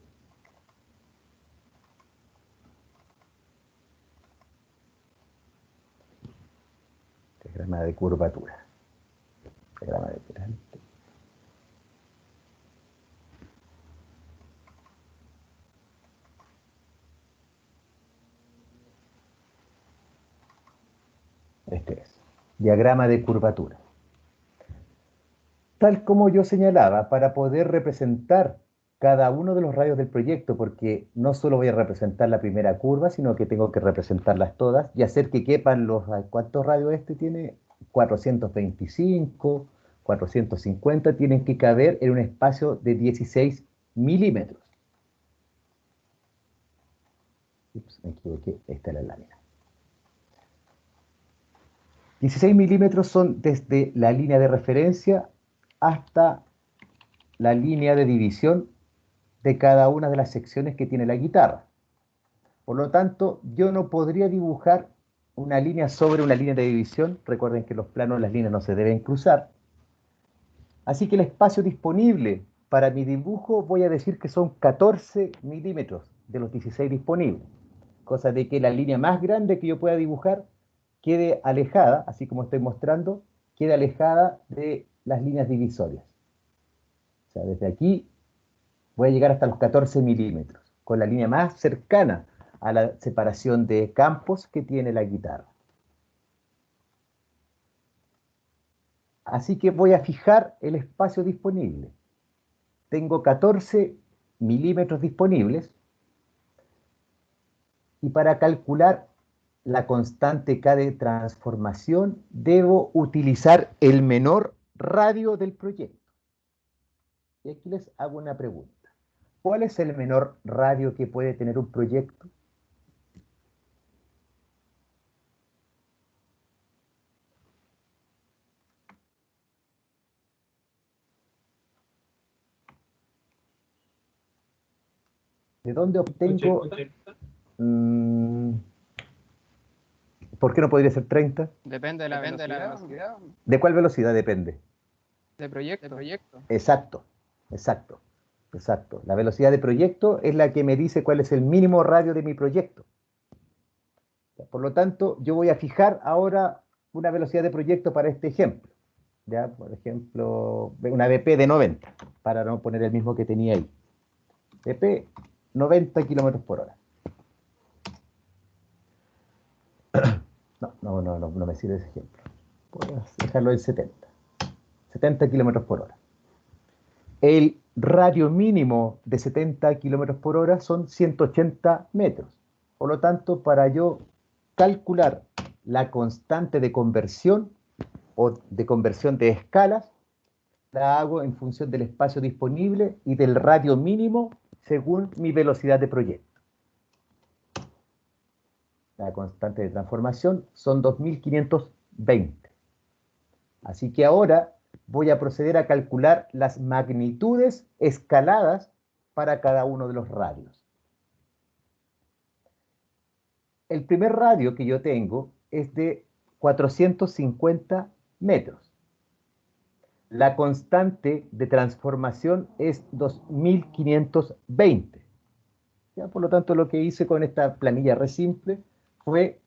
Diagrama de curvatura. Diagrama de curvatura. Este es. Diagrama de curvatura. Tal como yo señalaba, para poder representar cada uno de los radios del proyecto, porque no solo voy a representar la primera curva, sino que tengo que representarlas todas y hacer que quepan los... ¿Cuántos radios este tiene? 425, 450, tienen que caber en un espacio de 16 milímetros. Ups, me equivoqué, esta es la lámina. 16 milímetros son desde la línea de referencia hasta la línea de división de cada una de las secciones que tiene la guitarra. Por lo tanto, yo no podría dibujar una línea sobre una línea de división. Recuerden que en los planos las líneas no se deben cruzar. Así que el espacio disponible para mi dibujo voy a decir que son 14 milímetros de los 16 disponibles. Cosa de que la línea más grande que yo pueda dibujar quede alejada, así como estoy mostrando, quede alejada de las líneas divisorias. O sea, desde aquí voy a llegar hasta los 14 milímetros, con la línea más cercana a la separación de campos que tiene la guitarra. Así que voy a fijar el espacio disponible. Tengo 14 milímetros disponibles y para calcular la constante K de transformación debo utilizar el menor radio del proyecto. Y aquí les hago una pregunta. ¿Cuál es el menor radio que puede tener un proyecto? ¿De dónde obtengo? ¿Por qué no podría ser 30? Depende de la velocidad. ¿De cuál velocidad depende? De proyecto. Exacto, exacto, exacto. La velocidad de proyecto es la que me dice cuál es el mínimo radio de mi proyecto. Por lo tanto, yo voy a fijar ahora una velocidad de proyecto para este ejemplo. ¿Ya? Por ejemplo, una BP de 90, para no poner el mismo que tenía ahí. BP 90 kilómetros por hora. No me sirve ese ejemplo. Voy a dejarlo en 70. 70 kilómetros por hora. El radio mínimo de 70 kilómetros por hora son 180 metros. Por lo tanto, para yo calcular la constante de conversión o de conversión de escalas, la hago en función del espacio disponible y del radio mínimo según mi velocidad de proyecto. La constante de transformación son 2520. Así que ahora voy a proceder a calcular las magnitudes escaladas para cada uno de los radios. El primer radio que yo tengo es de 450 metros. La constante de transformación es 2520. ¿Ya? Por lo tanto, lo que hice con esta planilla re simple fue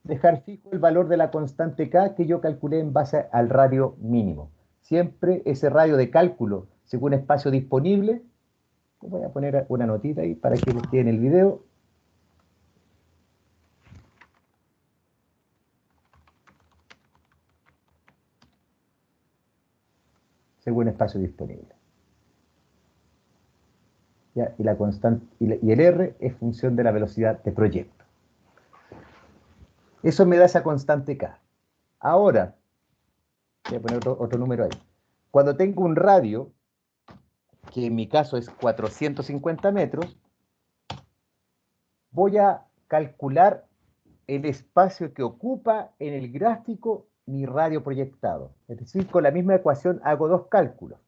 dejar fijo el valor de la constante K que yo calculé en base al radio mínimo. Siempre ese radio de cálculo según espacio disponible, voy a poner una notita ahí para que les quede en el video. Según espacio disponible. ¿Ya? Y la constante y el R es función de la velocidad de proyecto. Eso me da esa constante K. Ahora, voy a poner otro número ahí. Cuando tengo un radio, que en mi caso es 450 metros, voy a calcular el espacio que ocupa en el gráfico mi radio proyectado. Es decir, con la misma ecuación hago dos cálculos.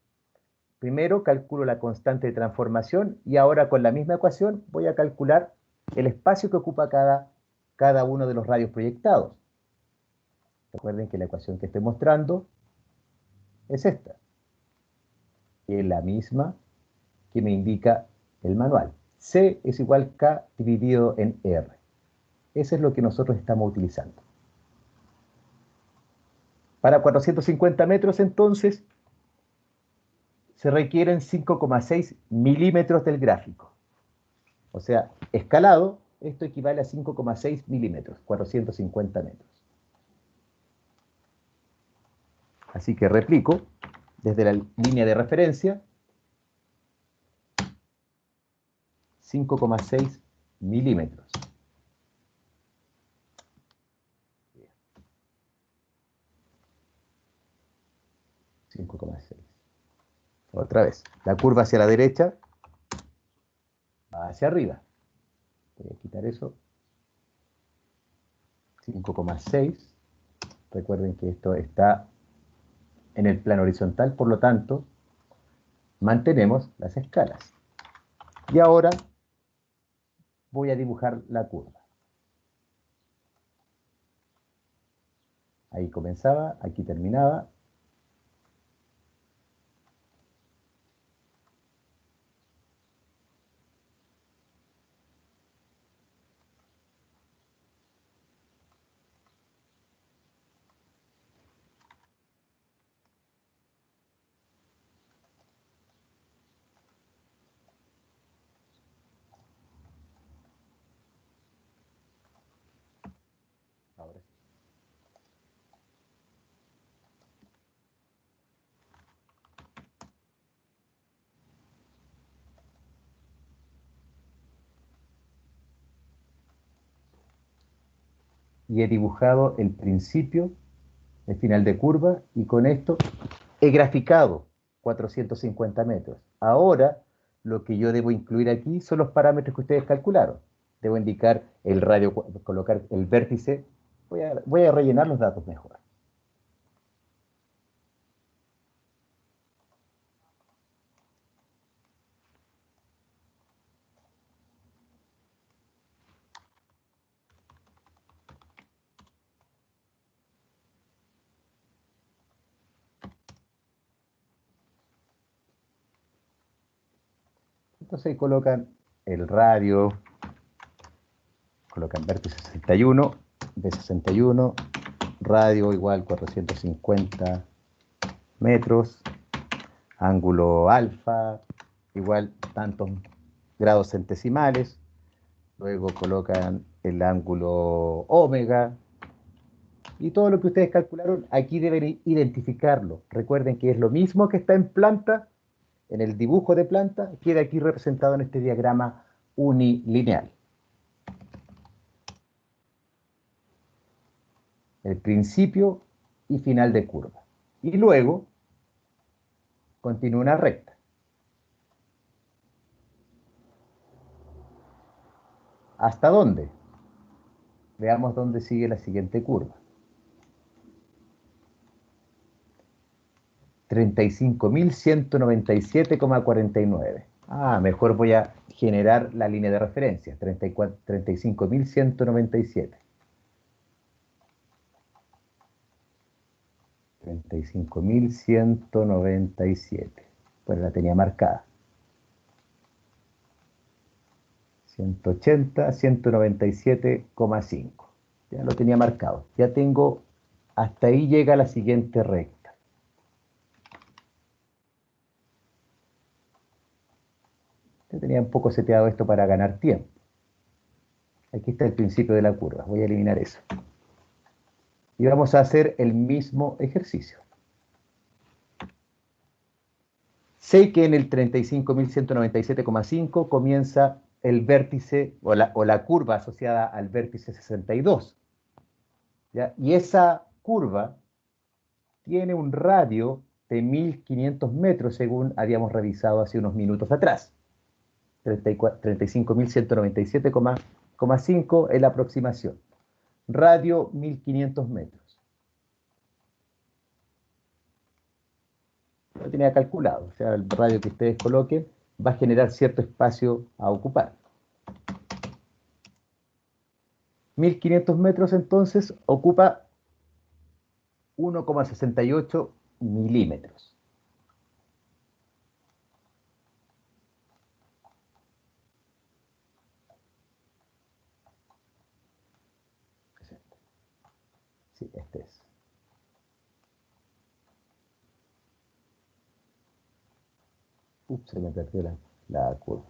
Primero calculo la constante de transformación y ahora con la misma ecuación voy a calcular el espacio que ocupa cada uno de los radios proyectados. Recuerden que la ecuación que estoy mostrando es esta. Es la misma que me indica el manual. C es igual a K dividido en R. Eso es lo que nosotros estamos utilizando. Para 450 metros, entonces, se requieren 5,6 milímetros del gráfico. O sea, escalado, esto equivale a 5,6 milímetros, 450 metros. Así que replico, desde la línea de referencia, 5,6 milímetros. 5,6. Otra vez, la curva hacia la derecha va hacia arriba. Voy a quitar eso. 5,6. Recuerden que esto está en el plano horizontal, por lo tanto, mantenemos las escalas. Y ahora voy a dibujar la curva. Ahí comenzaba, aquí terminaba. Ahora sí. Y he dibujado el principio, el final de curva, y con esto he graficado 450 metros. Ahora, lo que yo debo incluir aquí son los parámetros que ustedes calcularon. Debo indicar el radio, colocar el vértice. Voy a rellenar los datos mejor. Entonces colocan el radio, colocan vértice 61, B61, radio igual 450 metros, ángulo alfa igual tantos grados centesimales, luego colocan el ángulo omega, y todo lo que ustedes calcularon, aquí deben identificarlo. Recuerden que es lo mismo que está en planta, en el dibujo de planta, queda aquí representado en este diagrama unilineal. El principio y final de curva. Y luego continúa una recta. ¿Hasta dónde? Veamos dónde sigue la siguiente curva. 35.197,49. Mejor voy a generar la línea de referencia. 35.197. 35.197. Pues la tenía marcada. 180, 197,5. Ya lo tenía marcado. Ya tengo, hasta ahí llega la siguiente recta. Yo tenía un poco seteado esto para ganar tiempo. Aquí está el principio de la curva. Voy a eliminar eso. Y vamos a hacer el mismo ejercicio. Sé que en el 35.197,5 comienza el vértice o la curva asociada al vértice 62. ¿Ya? Y esa curva tiene un radio de 1.500 metros, según habíamos revisado hace unos minutos atrás. 35.197,5 es la aproximación. Radio 1.500 metros. Lo tenía calculado, o sea, el radio que ustedes coloquen va a generar cierto espacio a ocupar. 1.500 metros entonces ocupa 1,68 milímetros. Sí, este es. Se me perdió la curva.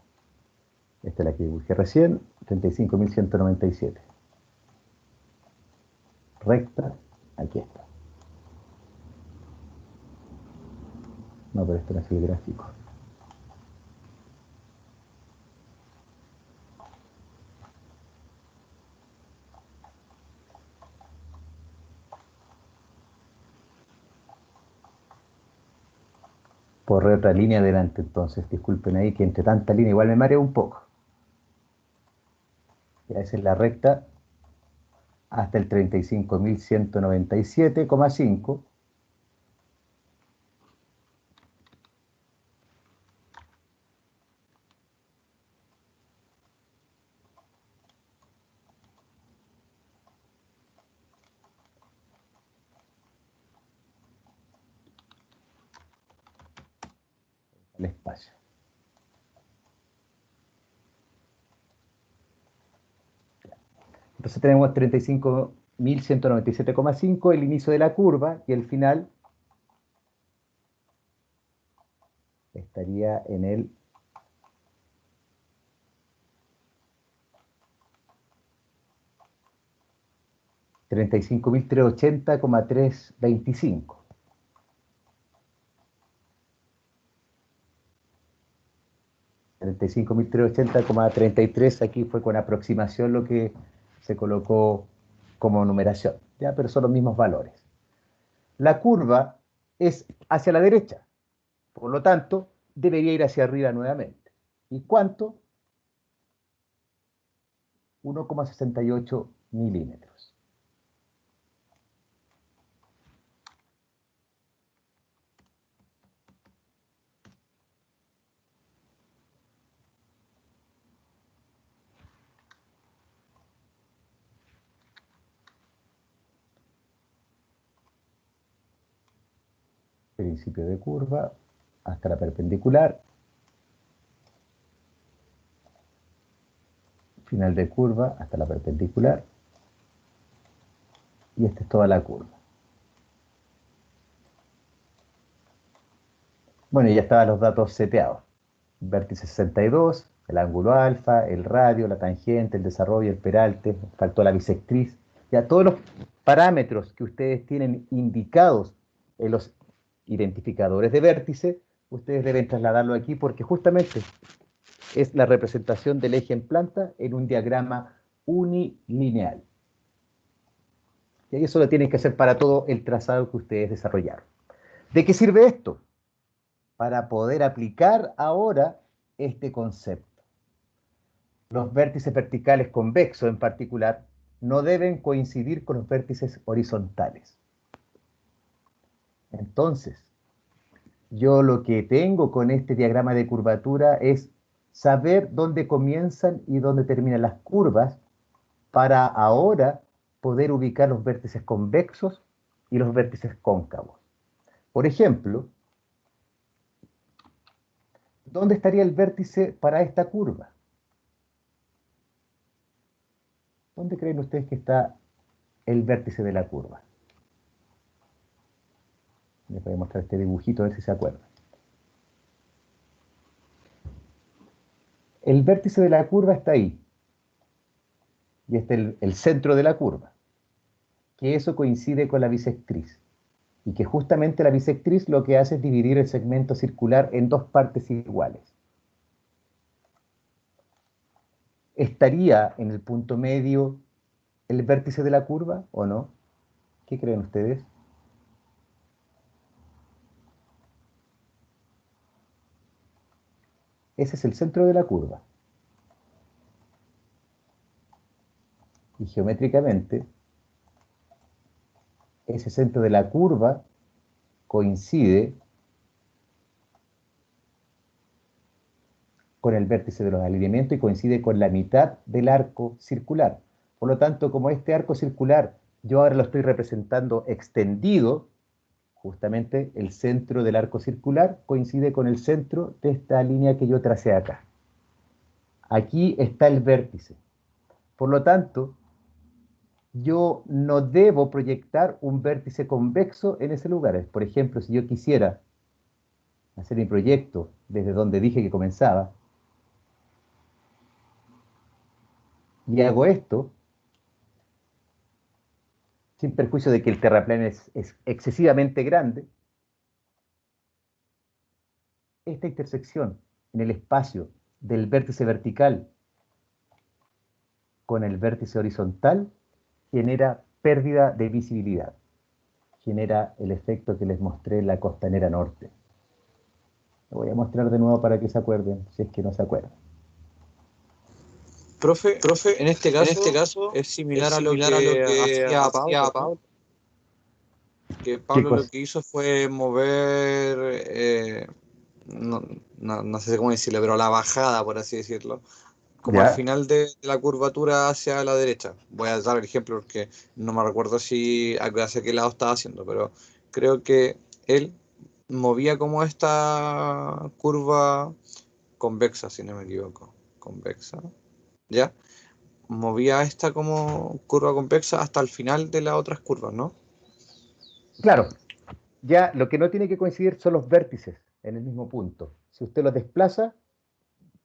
Esta es la que dibujé recién, 35.197. Recta, aquí está. No, pero esto no es el gráfico. Por otra línea adelante, entonces, disculpen ahí que entre tanta línea igual me mareo un poco. Ya esa es la recta hasta el 35.197,5. El espacio. Entonces tenemos 35.197,5, el inicio de la curva, y el final estaría en el 35.380,325. $35.380,33, aquí fue con aproximación lo que se colocó como numeración, ¿ya? Pero son los mismos valores. La curva es hacia la derecha, por lo tanto, debería ir hacia arriba nuevamente. ¿Y cuánto? 1,68 milímetros. Principio de curva hasta la perpendicular. Final de curva hasta la perpendicular. Y esta es toda la curva. Bueno, y ya estaban los datos seteados. Vértice 62, el ángulo alfa, el radio, la tangente, el desarrollo, el peralte, faltó la bisectriz. Ya todos los parámetros que ustedes tienen indicados en los identificadores de vértice ustedes deben trasladarlo aquí porque justamente es la representación del eje en planta en un diagrama unilineal. Y eso lo tienen que hacer para todo el trazado que ustedes desarrollaron. ¿De qué sirve esto? Para poder aplicar ahora este concepto. Los vértices verticales convexos en particular no deben coincidir con los vértices horizontales. Entonces, yo lo que tengo con este diagrama de curvatura es saber dónde comienzan y dónde terminan las curvas para ahora poder ubicar los vértices convexos y los vértices cóncavos. Por ejemplo, ¿dónde estaría el vértice para esta curva? ¿Dónde creen ustedes que está el vértice de la curva? Les voy a mostrar este dibujito a ver si se acuerdan. El vértice de la curva está ahí. Y este es el centro de la curva. Que eso coincide con la bisectriz. Y que justamente la bisectriz lo que hace es dividir el segmento circular en dos partes iguales. ¿Estaría en el punto medio el vértice de la curva o no? ¿Qué creen ustedes? Ese es el centro de la curva. Y geométricamente, ese centro de la curva coincide con el vértice de los alineamientos y coincide con la mitad del arco circular. Por lo tanto, como este arco circular yo ahora lo estoy representando extendido, justamente el centro del arco circular coincide con el centro de esta línea que yo tracé acá. Aquí está el vértice. Por lo tanto, yo no debo proyectar un vértice convexo en ese lugar. Por ejemplo, si yo quisiera hacer mi proyecto desde donde dije que comenzaba, y hago esto, sin perjuicio de que el terraplano es excesivamente grande, esta intersección en el espacio del vértice vertical con el vértice horizontal genera pérdida de visibilidad, genera el efecto que les mostré en la costanera norte. Lo voy a mostrar de nuevo para que se acuerden, si es que no se acuerdan. Profe, en este caso es similar a lo que hacía Pablo, ¿no? Que Pablo lo que hizo fue mover, no sé cómo decirlo, pero la bajada, por así decirlo, como ¿Ya? al final de la curvatura hacia la derecha. Voy a dar el ejemplo porque no me recuerdo si hacia qué lado estaba haciendo, pero creo que él movía como esta curva convexa, si no me equivoco, convexa, ¿ya? Movía esta como curva convexa hasta el final de las otras curvas, ¿no? Claro, ya lo que no tiene que coincidir son los vértices en el mismo punto. Si usted los desplaza,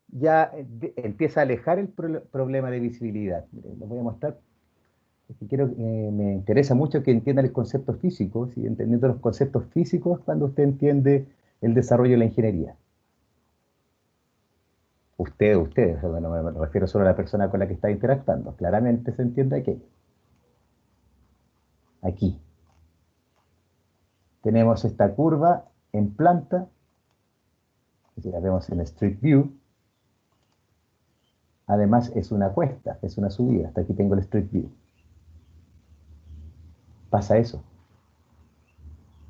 ya empieza a alejar el problema de visibilidad. Miren, lo voy a mostrar. Es que me interesa mucho que entiendan el concepto físico, ¿sí? Entendiendo los conceptos físicos cuando usted entiende el desarrollo de la ingeniería. Usted, o sea, no me refiero solo a la persona con la que está interactuando. Claramente se entiende aquello. Aquí. Tenemos esta curva en planta, si la vemos en Street View. Además es una cuesta, es una subida. Hasta aquí tengo el Street View. Pasa eso.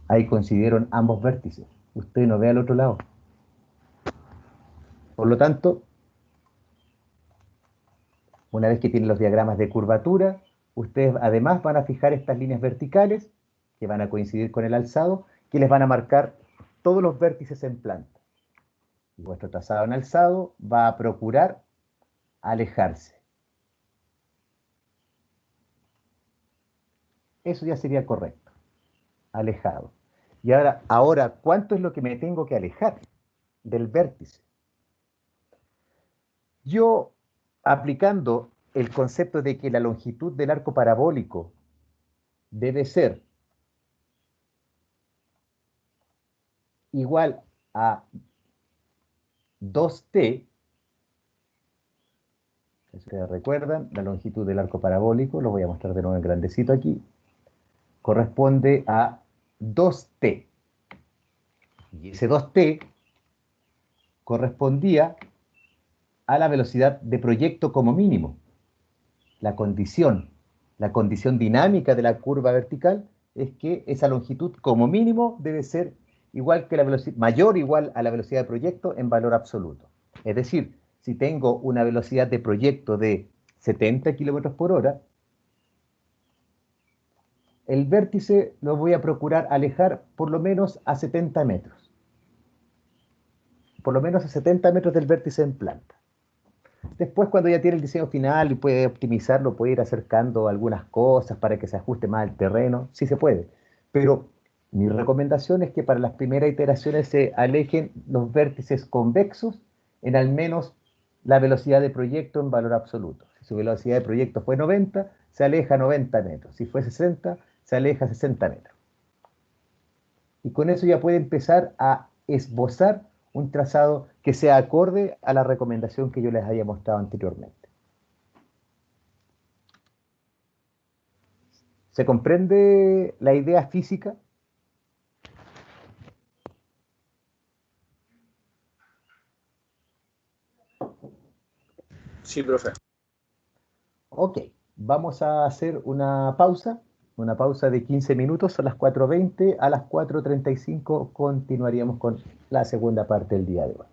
Ahí coincidieron ambos vértices. Usted no ve al otro lado. Por lo tanto, una vez que tienen los diagramas de curvatura, ustedes además van a fijar estas líneas verticales que van a coincidir con el alzado, que les van a marcar todos los vértices en planta. Y vuestro trazado en alzado va a procurar alejarse. Eso ya sería correcto. Alejado. Y ahora, ¿cuánto es lo que me tengo que alejar del vértice? Yo, aplicando el concepto de que la longitud del arco parabólico debe ser igual a 2t, si ustedes recuerdan, la longitud del arco parabólico, lo voy a mostrar de nuevo en grandecito aquí, corresponde a 2t. Y ese 2t correspondía a la velocidad de proyecto como mínimo. La condición dinámica de la curva vertical es que esa longitud como mínimo debe ser igual que la velocidad, mayor o igual a la velocidad de proyecto en valor absoluto. Es decir, si tengo una velocidad de proyecto de 70 km por hora, el vértice lo voy a procurar alejar por lo menos a 70 metros. Por lo menos a 70 metros del vértice en planta. Después, cuando ya tiene el diseño final y puede optimizarlo, puede ir acercando algunas cosas para que se ajuste más al terreno. Sí se puede. Pero mi recomendación es que para las primeras iteraciones se alejen los vértices convexos en al menos la velocidad de proyecto en valor absoluto. Si su velocidad de proyecto fue 90, se aleja 90 metros. Si fue 60, se aleja 60 metros. Y con eso ya puede empezar a esbozar un trazado que sea acorde a la recomendación que yo les había mostrado anteriormente. ¿Se comprende la idea física? Sí, profe. Ok, vamos a hacer una pausa de 15 minutos, son las 4:20, a las 4:35 continuaríamos con la segunda parte del día de hoy.